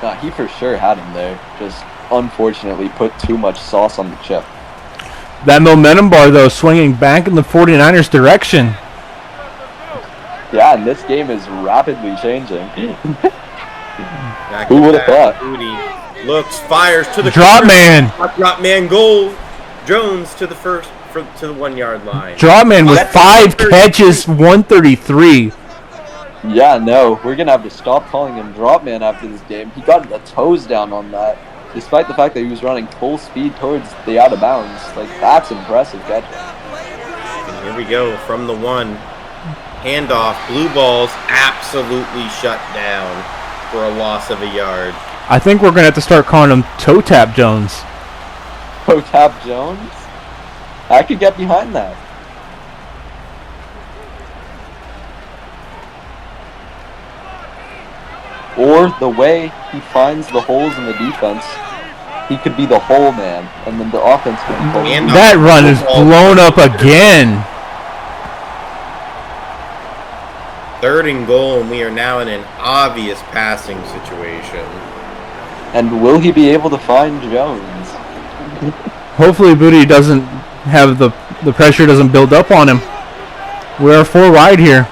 No, he for sure had him there. Just unfortunately put too much sauce on the chip. That momentum bar though swinging back in the 49ers direction. Yeah, and this game is rapidly changing. Back Who to would have back. thought? Booty looks, fires to the Drop corner. man. Drop man goal. Jones to the to the 1 yard line. Drop man with That's 5 133. catches, 133. Yeah, no, we're gonna have to stop calling him drop man after this game. He got the toes down on that, despite the fact that he was running full speed towards the out of bounds. Like, that's impressive catching. And here we go from the 1. Handoff. Blue balls absolutely shut down for a loss of a yard. I think we're going to have to start calling him Toe Tap Jones. Toe Tap Jones? I could get behind that. Or the way he finds the holes in the defense, he could be the hole man, and then the offense could be close. That run is blown up again. 3rd and goal, and we are now in an obvious passing situation. And will he be able to find Jones? Hopefully Booty doesn't have the pressure doesn't build up on him. We're 4 wide here.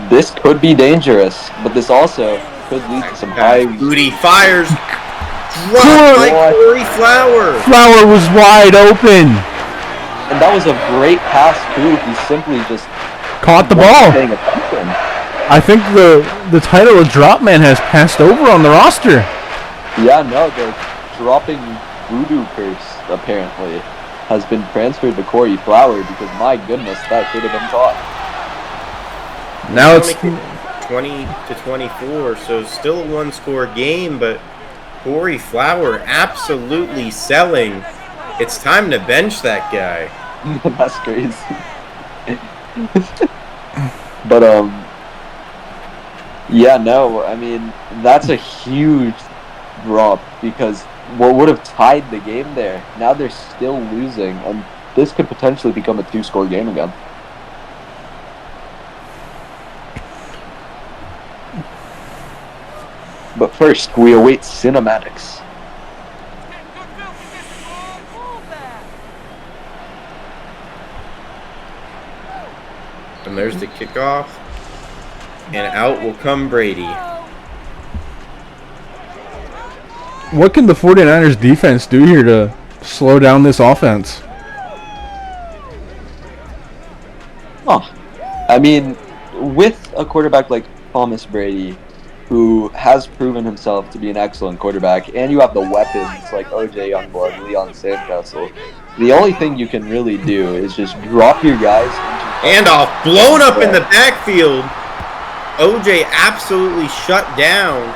This could be dangerous, but this also could lead to some high... Booty fires. Dropped like Corey Flower. Flower was wide open. And that was a great pass, too. He simply just... Caught the ball. Paying attention. I think the title of Drop Man has passed over on the roster. Yeah, no, the dropping voodoo curse, apparently, has been transferred to Corey Flower because, my goodness, that should have been caught. Now it's 20-24, so still a 1-score game, but Corey Flower absolutely selling. It's time to bench that guy. That's crazy. But, yeah, no, I mean, that's a huge drop because what would have tied the game there, now they're still losing, and this could potentially become a 2-score game again. But first, we await cinematics. And there's the kickoff. And out will come Brady. what can the 49ers defense do here to slow down this offense? Oh, I mean, with a quarterback like Thomas Brady, who has proven himself to be an excellent quarterback, and you have the weapons like OJ Youngblood, Leon Sandcastle, the only thing you can really do is just drop your guys into... Handoff blown up in the backfield. OJ absolutely shut down.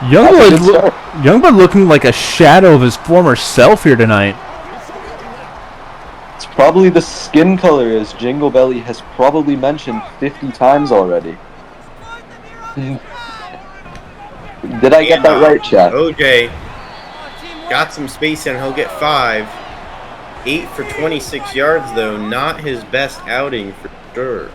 Youngblood looking like a shadow of his former self here tonight. It's probably the skin color, as Jingle Belly has probably mentioned 50 times already. Did I get that right, chat? OJ got some space and he'll get 5. 8 for 26 yards, though. Not his best outing for sure.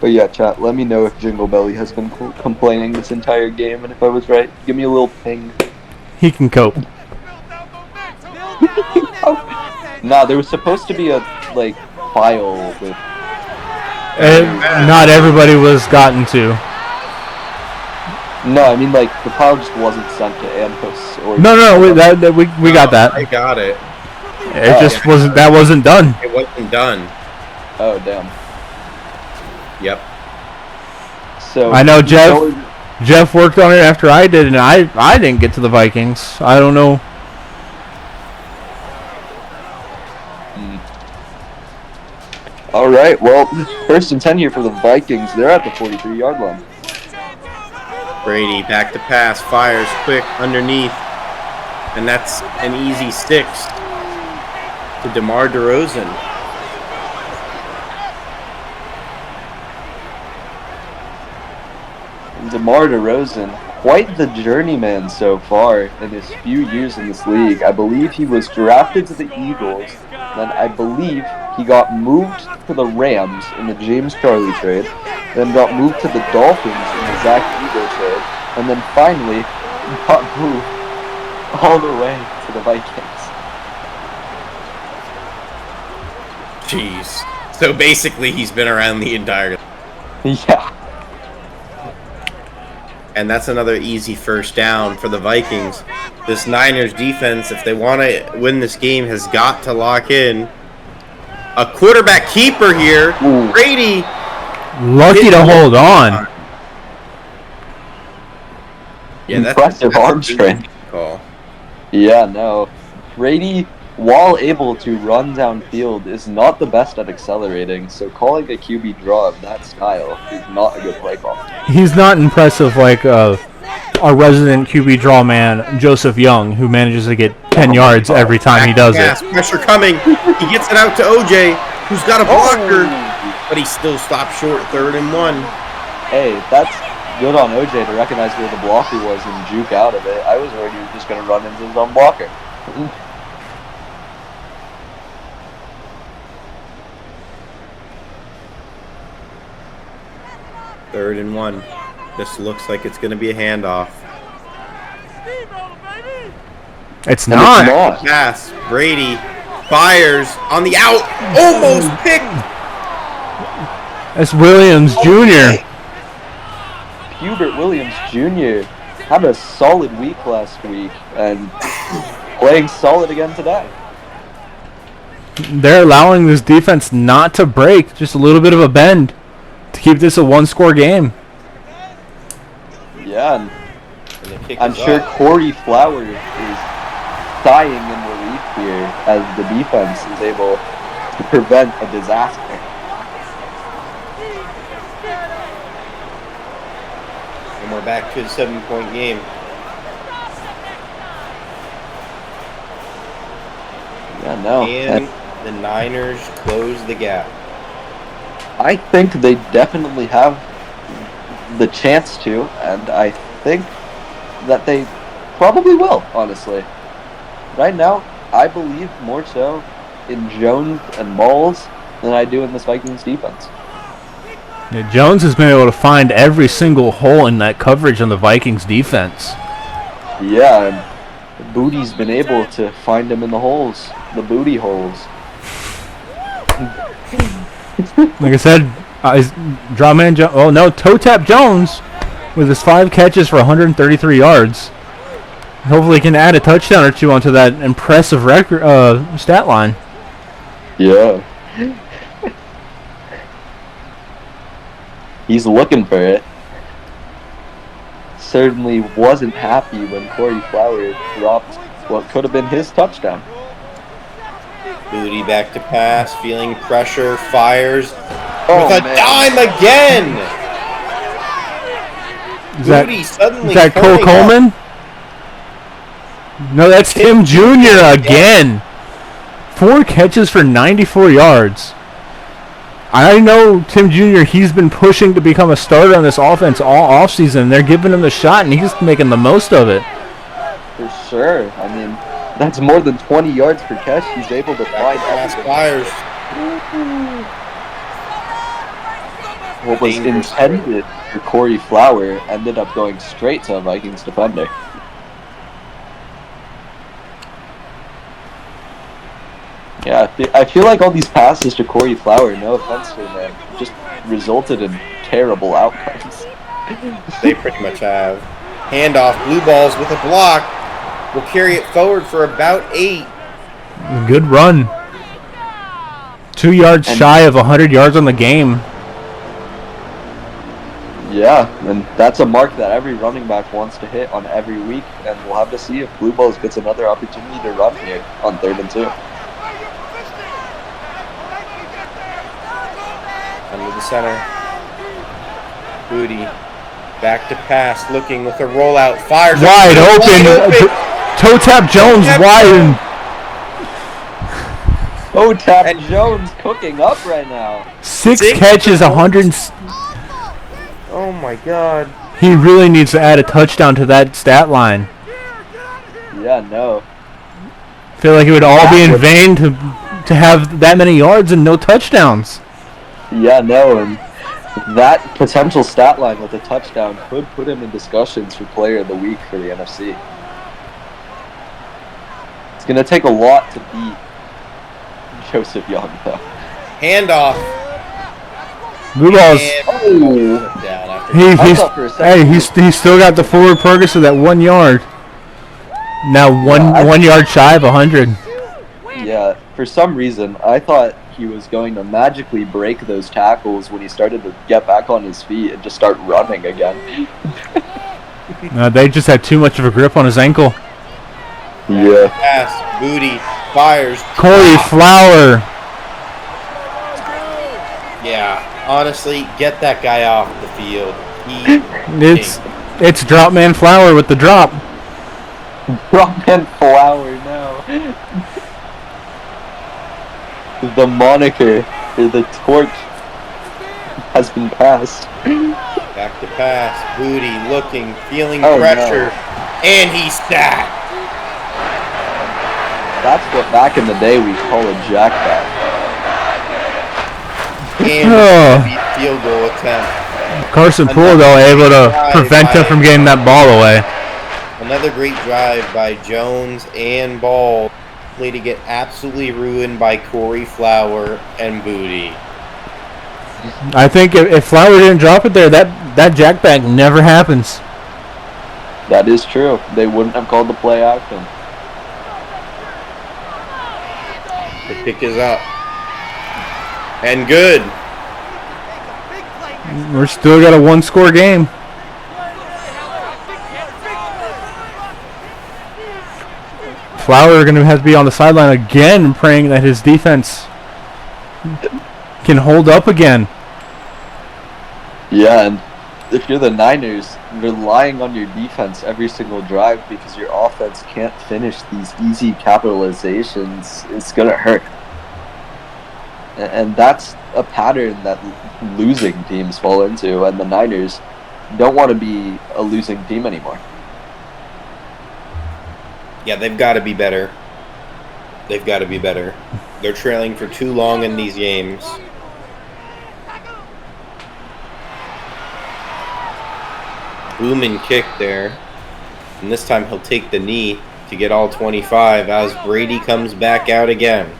But yeah, chat, let me know if Jingle Belly has been complaining this entire game, and if I was right, give me a little ping. He can cope. Nah, there was supposed to be a, like, file with... And not everybody was gotten to. No, I mean, like, the file just wasn't sent to Anthos or... No, we got that. I got it. It just wasn't. That wasn't done. It wasn't done. Oh, damn. Yep. So I know Jeff worked on it after I did, and I didn't get to the Vikings. I don't know. All right, well, 1st and 10 here for the Vikings. They're at the 43-yard line. Brady back to pass, fires quick underneath, and that's an easy 6 to DeMar DeRozan. DeMar DeRozan, quite the journeyman so far in his few years in this league. I believe he was drafted to the Eagles, then I believe he got moved to the Rams in the James Charlie trade, then got moved to the Dolphins in the Zach Ego trade, and then finally got moved all the way to the Vikings. Jeez. So basically he's been around the entire... Yeah. And that's another easy first down for the Vikings. This Niners defense, if they want to win this game, has got to lock in. a quarterback keeper here. Ooh. Brady. Lucky to hold on. Yeah, Impressive arm strength. Call. Yeah, no. Brady, while able to run downfield, is not the best at accelerating, so calling a QB draw of that style is not a good play call. He's not impressive like our resident QB draw man, Joseph Young, who manages to get 10 yards every time he does it. Pressure coming. He gets it out to OJ, who's got a blocker, but he still stops short, 3rd and 1. Hey, that's good on OJ to recognize where the blocker was and juke out of it. I was worried he was just going to run into his own blocker. Third and 1. This looks like it's going to be a handoff. It's And not. it's not. Pass. Brady fires on the out. Almost picked. It's Williams Jr. Hubert Williams Jr. had a solid week last week and playing solid again today. They're allowing this defense not to break, just a little bit of a bend to keep this a one-score game. Yeah, and I'm sure Corey Flowers is sighing in relief here as the defense is able to prevent a disaster. And we're back to the 7-point game. Yeah, no. And the Niners close the gap. I think they definitely have the chance to, and I think that they probably will, honestly. Right now, I believe more so in Jones and Malls than I do in this Vikings defense. Yeah, Jones has been able to find every single hole in that coverage on the Vikings defense. Yeah, and Booty's been able to find him in the holes, the booty holes. Like I said, Drawman Toe Tap Jones with his 5 catches for 133 yards. Hopefully he can add a touchdown or two onto that impressive record stat line. Yeah. He's looking for it. Certainly wasn't happy when Corey Flowers dropped what could have been his touchdown. Booty back to pass, feeling pressure, fires Oh, with a man. dime again. Booty Is suddenly that Cole turning Coleman? up. No, that's Tim Jr. again. 4 catches for 94 yards. I know Tim Jr., he's been pushing to become a starter on this offense all offseason. They're giving him the shot, and he's making the most of it. For sure. I mean, that's more than 20 yards per catch. He's able to find Pass everything. fires. What was intended for Corey Flower ended up going straight to a Vikings defender. Yeah, I feel like all these passes to Corey Flower, no offense to him, man, just resulted in terrible outcomes. They pretty much have. Handoff, blue balls with a block. Will carry it forward for about 8. Good run. 2 yards shy of 100 yards on the game. Yeah, and that's a mark that every running back wants to hit on every week, and we'll have to see if Blue Balls gets another opportunity to run here on 3rd and 2. Under the center. Booty. Back to pass, looking with a rollout. Fires. Wide open. Toe Tap Jones wide. Oh, Tap Jones cooking up right now. 6 catches, 100. Oh my God. He really needs to add a touchdown to that stat line. Yeah, no. I feel like it would all be in vain to have that many yards and no touchdowns. Yeah, no, and that potential stat line with a touchdown could put him in discussions for Player of the Week for the NFC. It's going to take a lot to beat Joseph Young, though. Handoff. Blue balls. He's still got the forward progress of that 1 yard. Now one yard shy of 100. Yeah, for some reason, I thought he was going to magically break those tackles when he started to get back on his feet and just start running again. They just had too much of a grip on his ankle. Yeah. Pass, Booty, fires. Corey Flower. Yeah, honestly, get that guy off the field. It's Drop Man Flower with the drop. Rockman Flower now. The moniker, or the torch, has been passed. Back to pass, Booty looking, feeling Oh, pressure, no. and he's sacked. That's what back in the day we call a jackback. And a field goal attempt. Carson Poole, though, able to prevent him from getting that ball away. Another great drive by Jones and Ball, only to get absolutely ruined by Corey Flower and Booty. I think if Flower didn't drop it there, that jackback never happens. That is true. They wouldn't have called the play action. The kick is up. And good. We're still got a one-score game. Flower going to have to be on the sideline again, praying that his defense can hold up again. Yeah, and if you're the Niners, relying on your defense every single drive because your offense can't finish these easy capitalizations, it's going to hurt. And that's a pattern that losing teams fall into, and the Niners don't want to be a losing team anymore. Yeah, they've got to be better. They've got to be better. They're trailing for too long in these games. Booming kick there. And this time he'll take the knee to get all 25 as Brady comes back out again.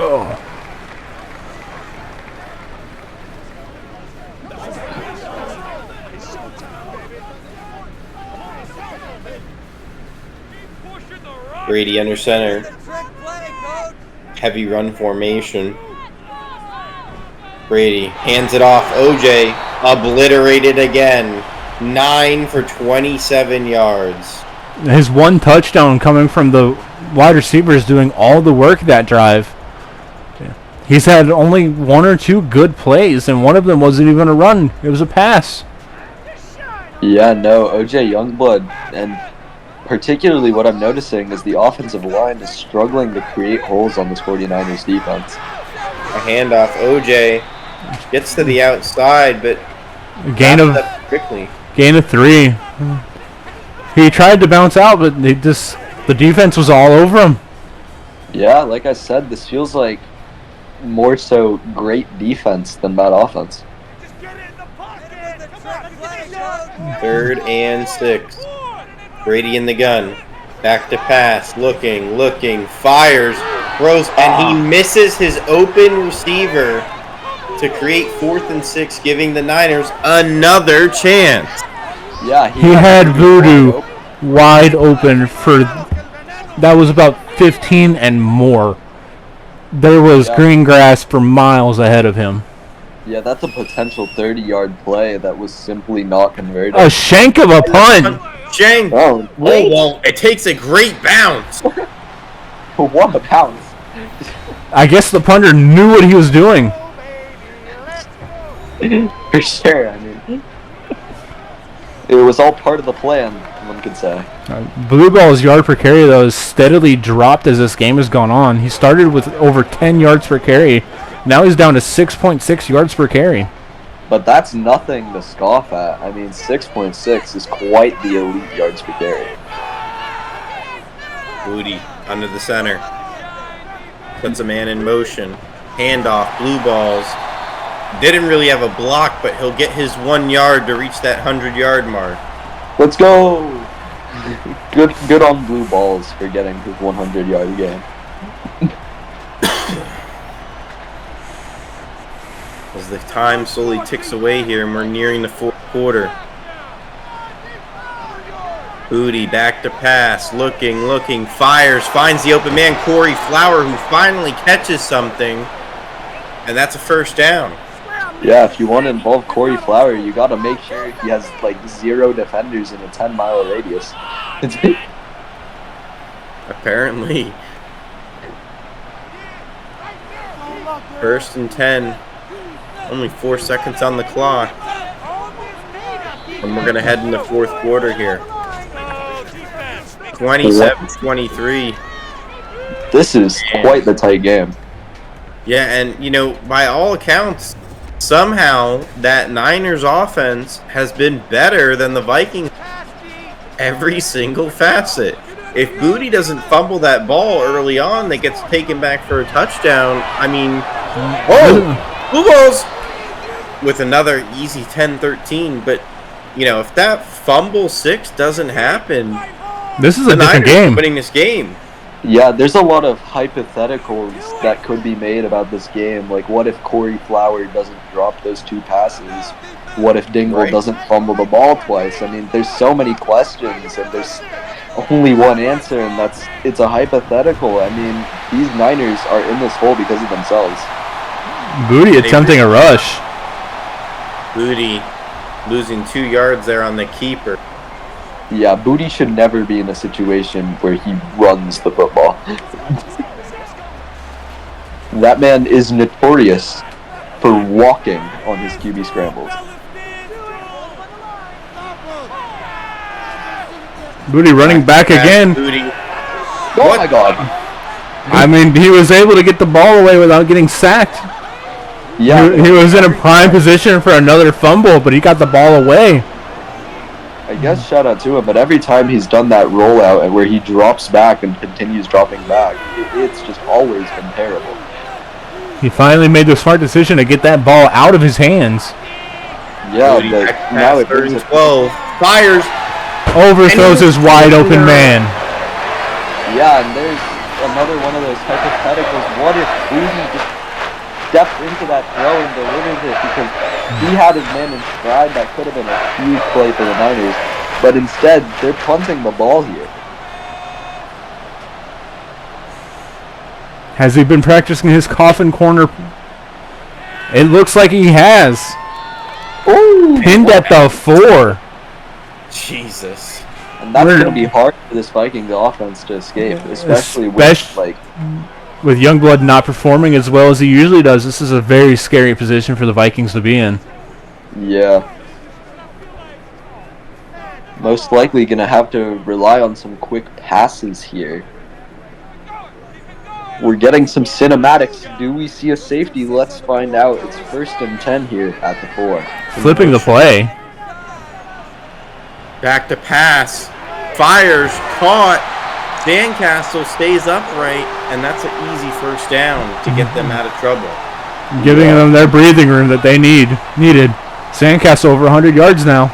Oh. Brady under center. Heavy run formation. Brady hands it off. OJ obliterated again. 9 for 27 yards. His one touchdown coming from the wide receivers doing all the work that drive. He's had only one or two good plays, and one of them wasn't even a run. It was a pass. Yeah, no, OJ Youngblood, and particularly what I'm noticing is the offensive line is struggling to create holes on this 49ers defense. A handoff. OJ gets to the outside, but Gain of 3. He tried to bounce out, but the defense was all over him. Yeah, like I said, this feels like more so great defense than bad offense. 3rd and 6. Brady in the gun. Back to pass. Looking. Fires. Throws. And he misses his open receiver to create 4th and 6, giving the Niners another chance. Yeah, he had Voodoo wide open for that was about 15 and more. There was green grass for miles ahead of him. Yeah, that's a potential 30-yard play that was simply not converted. A shank of a punt. Shank. Oh, well, it takes a great bounce. What a bounce. I guess the punter knew what he was doing. For sure, I mean. It was all part of the plan, one could say. Blue Ball's yard per carry, though, has steadily dropped as this game has gone on. He started with over 10 yards per carry. Now he's down to 6.6 yards per carry. But that's nothing to scoff at. I mean, 6.6 is quite the elite yards per carry. Booty under the center. Puts a man in motion. Handoff. Blue Balls. Didn't really have a block, but he'll get his 1 yard to reach that 100-yard mark. Let's go! Good on Blue Balls for getting his 100-yard game. As the time slowly ticks away here and we're nearing the 4th quarter. Booty back to pass, looking, fires, finds the open man, Corey Flower, who finally catches something, and that's a first down. Yeah, if you want to involve Corey Flower, you got to make sure he has like 0 defenders in a 10-mile radius. Apparently. 1st and 10. Only 4 seconds on the clock. And we're going to head into fourth quarter here. 27-23. This is quite the tight game. Yeah, and, by all accounts, somehow that Niners offense has been better than the Vikings every single facet. If Booty doesn't fumble that ball early on that gets taken back for a touchdown, blue balls with another easy 10-13. But, if that fumble 6 doesn't happen, this is a different game. Winning this game. Yeah, there's a lot of hypotheticals that could be made about this game. Like, what if Corey Flower doesn't drop those 2 passes? What if Dingle doesn't fumble the ball twice? I mean, there's so many questions, and there's only one answer, and it's a hypothetical. I mean, these Niners are in this hole because of themselves. Booty attempting a rush. Booty losing 2 yards there on the keeper. Yeah, Booty should never be in a situation where he runs the football. That man is notorious for walking on his QB scrambles. Booty running back again. Booty. Oh my God. I mean, he was able to get the ball away without getting sacked. Yeah, He was in a prime position for another fumble, but he got the ball away. I guess shout out to him, but every time he's done that rollout and where he drops back and continues dropping back, it's just always been terrible. He finally made the smart decision to get that ball out of his hands. Yeah, Booty but back now pass, it brings 12. Fires. Overthrows his wide open man. Yeah, and there's another one of those hypotheticals. What if Booty just stepped into that throw and delivered it, because he had his man in stride? That could have been a huge play for the Niners, but instead they're punting the ball here. Has he been practicing his coffin corner? It looks like he has. Ooh, Pinned at the 4. Jesus. and that's going to be hard for this Vikings offense to escape, especially with with Youngblood not performing as well as he usually does. This is a very scary position for the Vikings to be in. Yeah. Most likely going to have to rely on some quick passes here. We're getting some cinematics. Do we see a safety? Let's find out. It's 1st and 10 here at the 4. Flipping the play. Back to pass. Fires. Caught. Sandcastle stays upright, and that's an easy first down to get them out of trouble. Giving them their breathing room that they needed. Sandcastle over 100 yards now.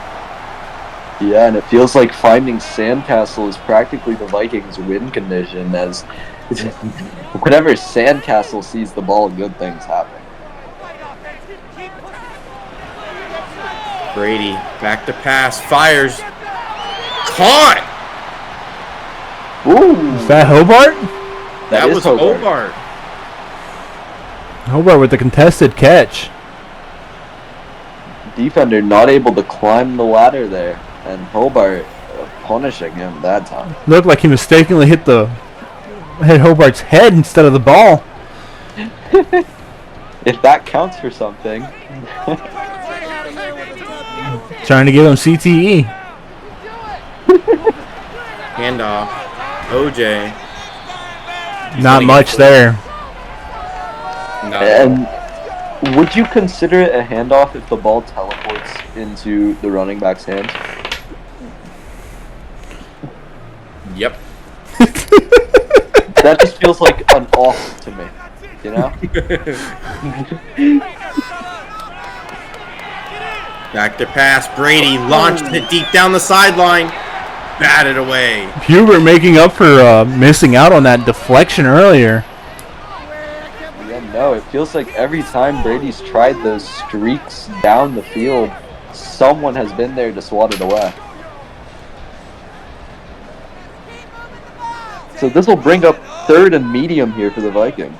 Yeah, and it feels like finding Sandcastle is practically the Vikings' win condition, as whenever Sandcastle sees the ball, good things happen. Brady, back to pass, fires, caught! Ooh! Is that Hobart? That was Hobart. Hobart with the contested catch. Defender not able to climb the ladder there, and Hobart punishing him that time. Looked like he mistakenly hit Hobart's head instead of the ball. If that counts for something. Trying to give him CTE. Handoff. OJ. Not much there. No. And would you consider it a handoff if the ball teleports into the running back's hands? Yep. That just feels like an off to me, you know? Back to pass. Brady launched it deep down the sideline. Batted away. Hubert making up for missing out on that deflection earlier. Yeah, no, it feels like every time Brady's tried those streaks down the field, someone has been there to swat it away. So this will bring up 3rd and medium here for the Vikings.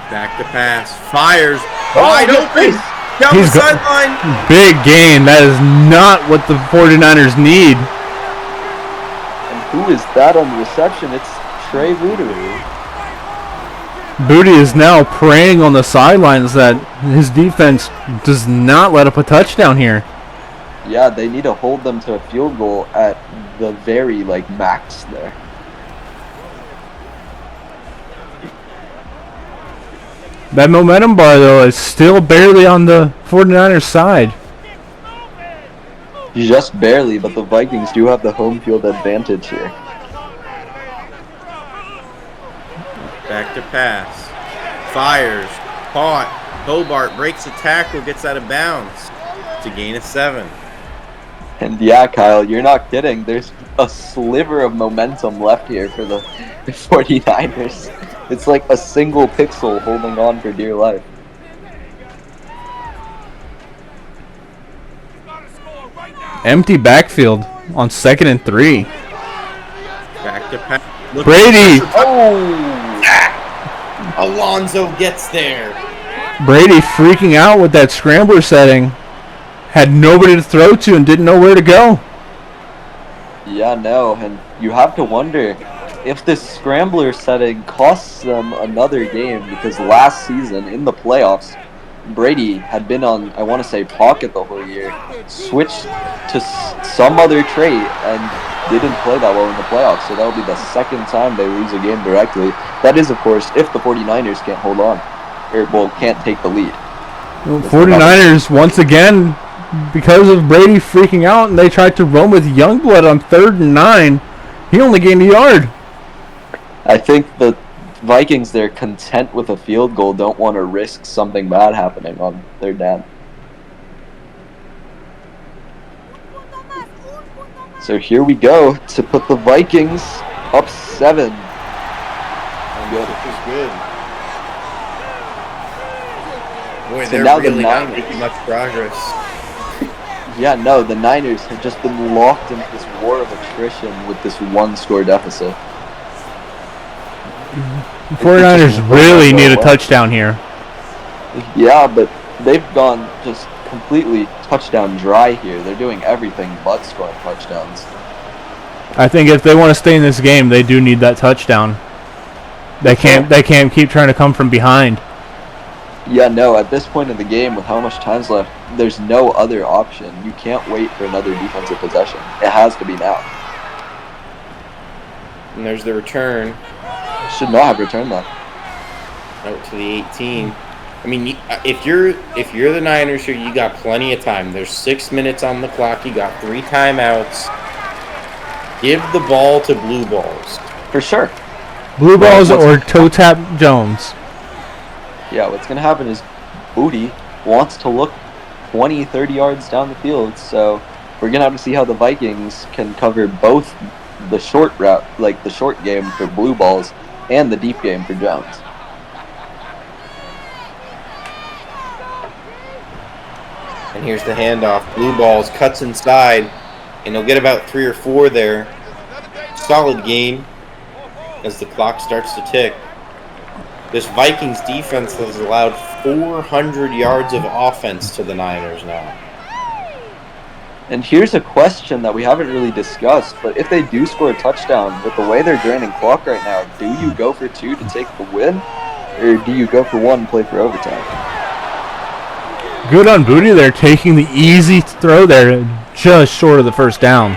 Back to pass. Fires. Oh, Wide good open. face. Down the He's got- sideline. Big gain. That is not what the 49ers need. And who is that on the reception? It's Trey Voodoo. Booty is now preying on the sidelines that his defense does not let up a touchdown here. Yeah, they need to hold them to a field goal at the very, max there. That momentum bar, though, is still barely on the 49ers side. Just barely, but the Vikings do have the home field advantage here. Back to pass. Fires. Caught. Hobart breaks a tackle, gets out of bounds. To gain of 7. And yeah, Kyle, you're not kidding. There's a sliver of momentum left here for the 49ers. It's like a single pixel holding on for dear life. Empty backfield on 2nd and 3. Back to pass. Brady! Alonzo gets there. Brady freaking out with that scrambler setting. Had nobody to throw to and didn't know where to go. Yeah, no, and you have to wonder if this scrambler setting costs them another game, because last season in the playoffs, Brady had been on, I want to say, pocket the whole year, switched to some other trait, and didn't play that well in the playoffs, so that will be the 2nd time they lose a game directly. That is, of course, if the 49ers can't hold on, or, can't take the lead. 49ers, once again, because of Brady freaking out, and they tried to run with Youngblood on 3rd and 9, he only gained a yard. I think the Vikings, they're content with a field goal, don't want to risk something bad happening on 3rd down. So here we go to put the Vikings up 7. Good. This is good. Boy, So they're now the really not Niners. making much progress. Yeah, no, the Niners have just been locked into this war of attrition with this 1-score deficit. The 49ers really need a touchdown here. Yeah, but they've gone just completely touchdown dry here. They're doing everything but scoring touchdowns. I think if they want to stay in this game, they do need that touchdown. They can't keep trying to come from behind. Yeah, no, at this point in the game, with how much time's left, there's no other option. You can't wait for another defensive possession. It has to be now. And there's the return Should not have returned that. out to the 18. I mean, if you're the Niners here, you got plenty of time. There's 6 minutes on the clock. You got 3 timeouts. Give the ball to blue balls. For sure. Blue balls or toe tap Jones. Yeah, what's going to happen is Booty wants to look 20, 30 yards down the field, so we're going to have to see how the Vikings can cover both the short route, the short game for blue balls, and the deep game for Jones. And here's the handoff. Blue balls cuts inside, and he'll get about 3 or 4 there. Solid gain as the clock starts to tick. This Vikings defense has allowed 400 yards of offense to the Niners now. And here's a question that we haven't really discussed, but if they do score a touchdown, with the way they're draining clock right now, do you go for 2 to take the win, or do you go for 1 and play for overtime? Good on Booty there, taking the easy throw there, just short of the 1st down.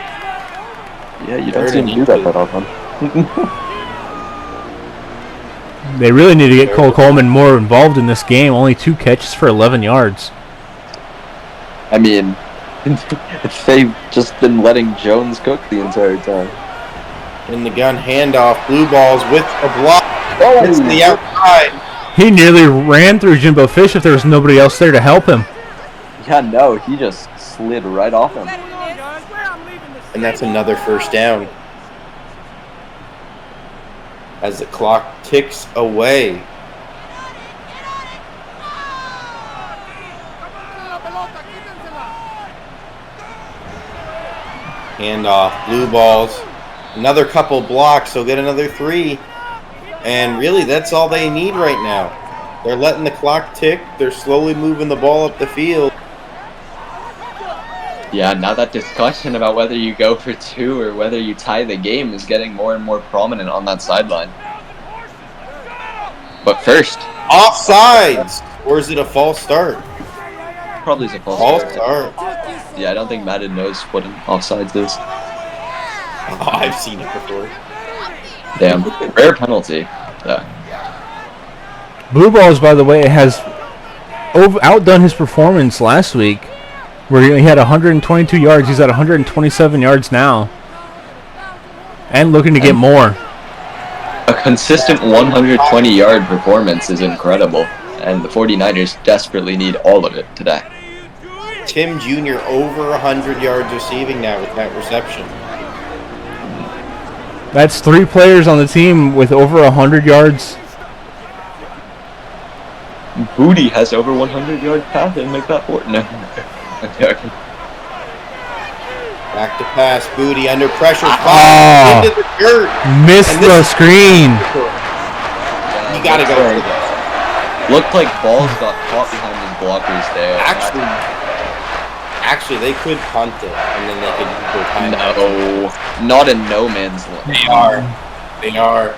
Yeah, you don't seem to do that often. They really need to get Cole Coleman more involved in this game. Only 2 catches for 11 yards. I mean, if they've just been letting Jones cook the entire time. In the gun handoff, blue balls with a block. Oh, It's the outside. He nearly ran through Jimbo Fish if there was nobody else there to help him. yeah, no, he just slid right off him. And that's another 1st down. As the clock ticks away. Handoff, blue balls. Another couple blocks, they'll get another 3. And really, that's all they need right now. They're letting the clock tick. They're slowly moving the ball up the field. Yeah, now that discussion about whether you go for 2 or whether you tie the game is getting more and more prominent on that sideline. But first, Offsides! Or is it a false start? probably is a false False start. start. Yeah, I don't think Madden knows what an offsides is. Oh, I've seen it before. Damn, rare penalty. Yeah. Blue Balls, by the way, has outdone his performance last week, where he had 122 yards. He's at 127 yards now, and looking to get more. A consistent 120-yard performance is incredible, and the 49ers desperately need all of it today. Tim Jr. over 100 yards receiving now with that reception. That's 3 players on the team with over 100 yards. Booty has over 100-yard pass and make that 4. No. Okay. Back to pass. Booty under pressure. Oh. Into the dirt. Missed the screen. You gotta go for that. Looked like balls got caught behind his blockers there. Actually, they could punt it, and then they could go timeout. No, not in no man's land. They are.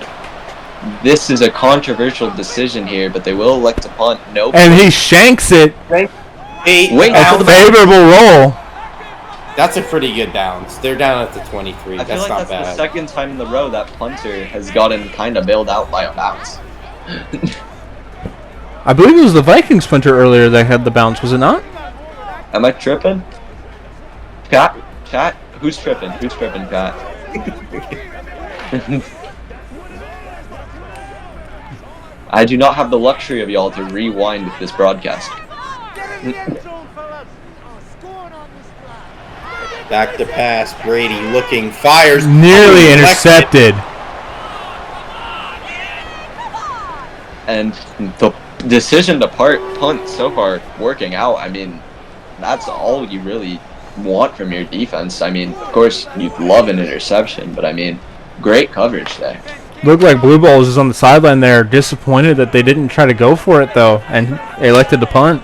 This is a controversial decision here, but they will elect to punt. Nope. And he shanks it. Wait, A favorable roll. That's a pretty good bounce. They're down at the 23. I feel That's like not that's bad. the second time in the row that punter has gotten kind of bailed out by a bounce. I believe it was the Vikings punter earlier that had the bounce, was it not? Am I tripping? Chat? Who's tripping? Who's tripping, Pat? I do not have the luxury of y'all to rewind this broadcast. Back to pass. Brady looking. Fires. Nearly intercepted. And the decision to punt so far working out. I mean, that's all you really want from your defense. I mean, of course, you'd love an interception, but I mean, great coverage there. Looked like Blue Balls is on the sideline there, disappointed that they didn't try to go for it, though, and elected to punt.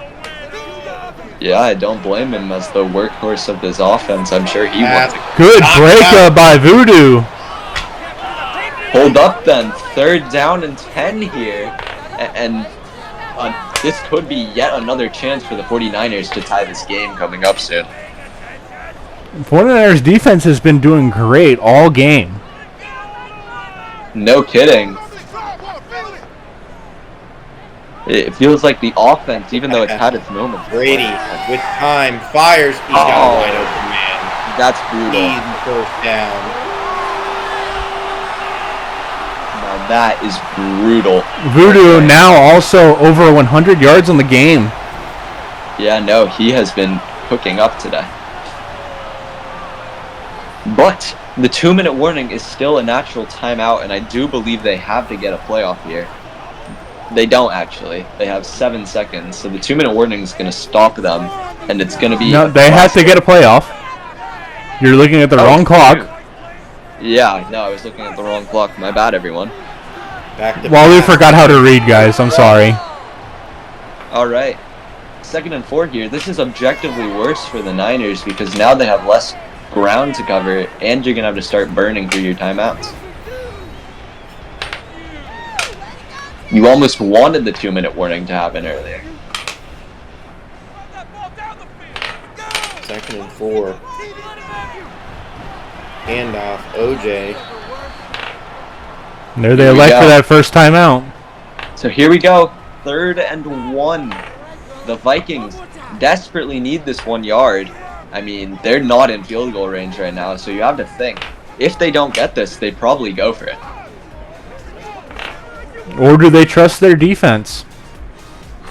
Yeah, I don't blame him as the workhorse of this offense. I'm sure he wants it. Good breakup by Voodoo. Hold up then. 3rd down and 10 here. And this could be yet another chance for the 49ers to tie this game coming up soon. 49ers defense has been doing great all game. No kidding. It feels like the offense, even though it's had its moments. Brady with time. Fires. He's got a wide open man. That's brutal. Easy 1st down. Now that is brutal. Voodoo now also over 100 yards on the game. Yeah, no, he has been cooking up today. But the 2-minute warning is still a natural timeout, and I do believe they have to get a playoff here. They don't actually. They have 7 seconds, so the 2-minute warning is going to stop them, and it's going to be... No, they have to get a playoff. You're looking at the wrong clock. Yeah, no, I was looking at the wrong clock. My bad, everyone. Well, we forgot how to read, guys. I'm sorry. All right. 2nd and 4 here. This is objectively worse for the Niners because now they have less ground to cover, and you're going to have to start burning through your timeouts. You almost wanted the 2-minute warning to happen earlier. 2nd and 4. Handoff. OJ. And there they elect for that first timeout. So here we go. 3rd and 1. The Vikings desperately need this 1 yard. I mean, they're not in field goal range right now, so you have to think. If they don't get this, they probably go for it. Or do they trust their defense?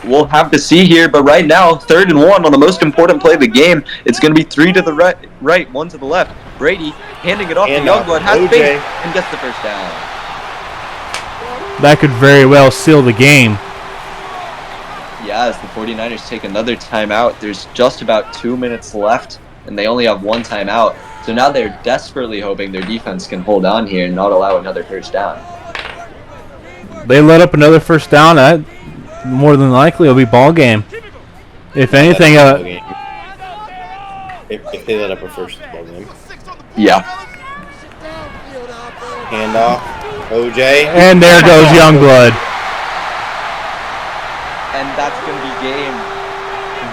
We'll have to see here, but right now, 3rd and 1 on the most important play of the game. It's going to be 3 to the right, 1 to the left. Brady handing it off to Youngblood, has faith, and gets the 1st down. That could very well seal the game. Yeah, as the 49ers take another timeout, there's just about 2 minutes left, and they only have 1 timeout. So now they're desperately hoping their defense can hold on here and not allow another first down. They let up another first down. That more than likely will be ball game. If anything, if they let up a first ball game. Yeah. Handoff. OJ. and there goes Youngblood. And that's going to be game.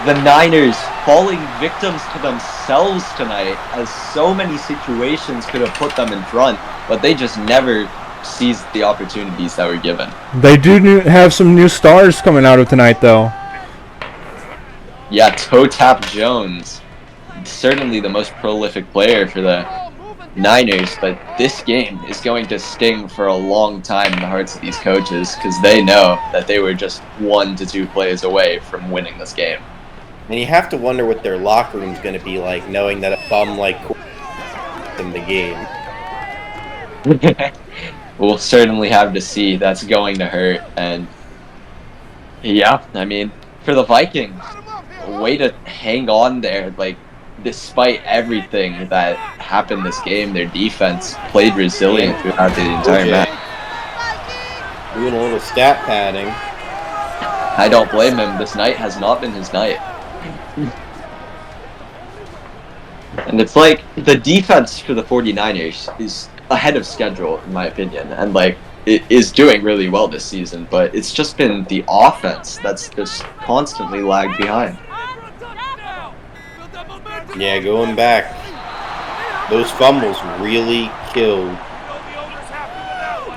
The Niners falling victims to themselves tonight, as so many situations could have put them in front, but they just never seized the opportunities that were given. They do have some new stars coming out of tonight, though. Yeah, Toe Tap Jones, certainly the most prolific player for the Niners, but this game is going to sting for a long time in the hearts of these coaches because they know that they were just 1 to 2 plays away from winning this game. And you have to wonder what their locker room's going to be like, knowing that a bum like in the game. We'll certainly have to see. That's going to hurt. And yeah, I mean, for the Vikings, way to hang on there. Like, despite everything that happened this game, their defense played resilient throughout the entire match. Doing a little stat padding. I don't blame him. This night has not been his night. And it's like the defense for the 49ers is ahead of schedule, in my opinion, and like it is doing really well this season, but it's just been the offense that's just constantly lagged behind. Yeah, going back, those fumbles really killed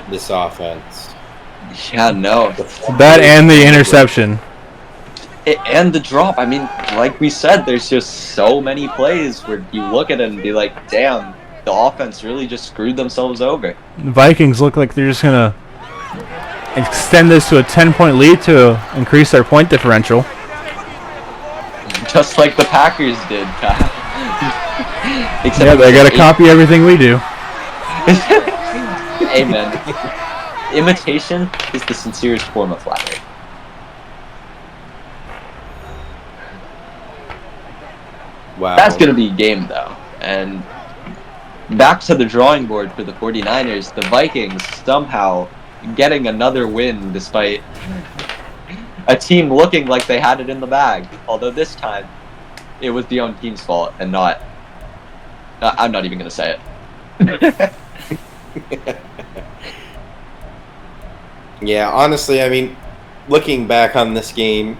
this offense. Yeah, no. That and the interception. And the drop. I mean, like we said, there's just so many plays where you look at it and be like, damn, the offense really just screwed themselves over. The Vikings look like they're just going to extend this to a 10-point lead to increase their point differential. Just like the Packers did, Kyle. Yeah, they got to copy everything we do. Amen. Imitation is the sincerest form of flattery. Wow. That's going to be a game, though. And back to the drawing board for the 49ers, the Vikings somehow getting another win despite a team looking like they had it in the bag. Although this time, it was the own team's fault and not... I'm not even going to say it. Yeah, honestly, I mean, looking back on this game,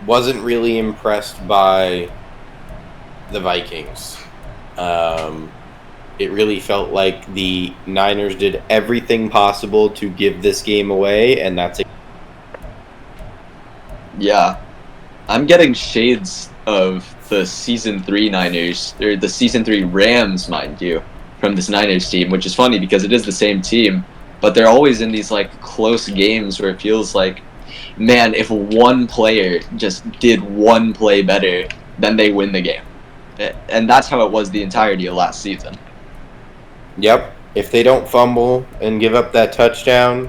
wasn't really impressed by the Vikings. It really felt like the Niners did everything possible to give this game away, and that's it. Yeah. I'm getting shades of the Season 3 Niners, or the Season 3 Rams, mind you, from this Niners team, which is funny because it is the same team, but they're always in these like close games where it feels like, man, if one player just did one play better, then they win the game. And that's how it was the entirety of last season. Yep. If they don't fumble and give up that touchdown,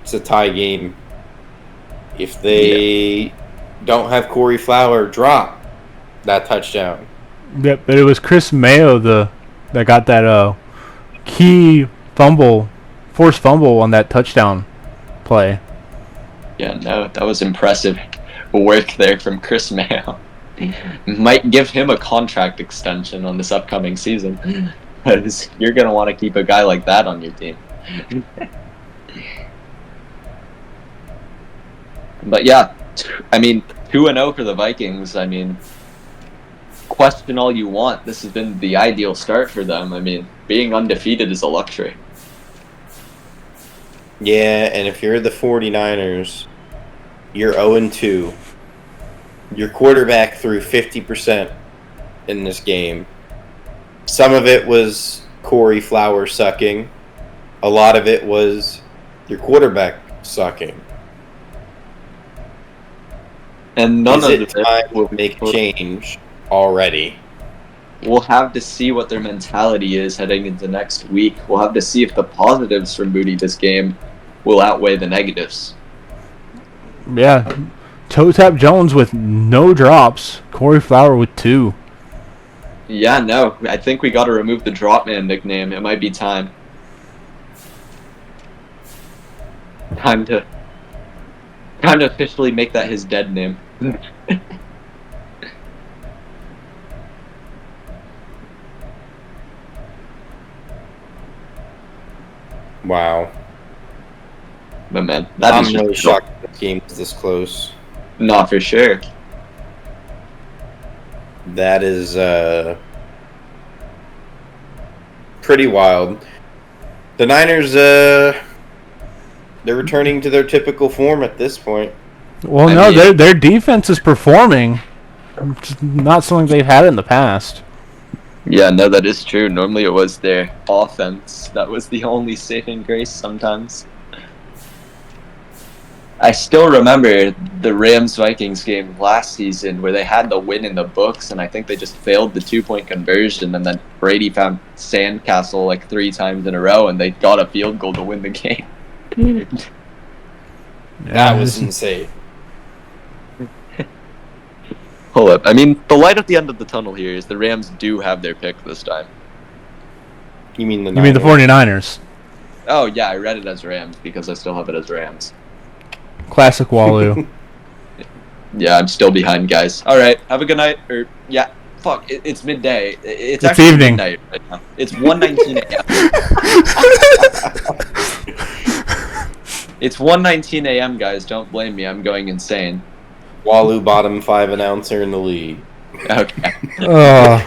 it's a tie game. If they don't have Corey Flower drop that touchdown. Yep, but it was Chris Mayo that got that key fumble, forced fumble on that touchdown play. Yeah, no, that was impressive work there from Chris Mayo. Might give him a contract extension on this upcoming season, because you're going to want to keep a guy like that on your team. But yeah, I mean, 2-0 for the Vikings. I mean, question all you want. This has been the ideal start for them. I mean, being undefeated is a luxury. Yeah, and if you're the 49ers, you're 0-2. Your quarterback threw 50% in this game. Some of it was Corey Flower sucking. A lot of it was your quarterback sucking. And none Is of it time to make a change already? We'll have to see what their mentality is heading into next week. We'll have to see if the positives from Moody this game will outweigh the negatives. Yeah. Toe Tap Jones with no drops. Corey Flower with 2. Yeah, no, I think we got to remove the Dropman nickname. It might be time. Time to officially make that his dead name. Wow. But man, that I'm is really just shocked the game was this close. not for sure. That is pretty wild. The Niners, they're returning to their typical form at this point. Well, I no, mean- their defense is performing. Just not something they've had in the past. Yeah, no, that is true. Normally it was their offense that was the only saving grace sometimes. I still remember the Rams-Vikings game last season where they had the win in the books, and I think they just failed the 2-point conversion, and then Brady found Sandcastle like 3 times in a row, and they got a field goal to win the game. That was insane. Hold up. I mean, the light at the end of the tunnel here is the Rams do have their pick this time. You mean the You mean the Niners? 49ers? Oh, yeah, I read it as Rams because I still have it as Rams. Classic Wallu. Yeah, I'm still behind, guys. All right, have a good night. Or, yeah, fuck, it's midday. It's It's actually evening. midnight right now. It's 1:19 a.m. It's 1:19 a.m., guys. Don't blame me. I'm going insane. Wallu, bottom 5 announcer in the league. Okay. Oh.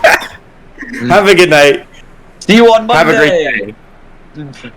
Have a good night. See you on Monday. Have a great day.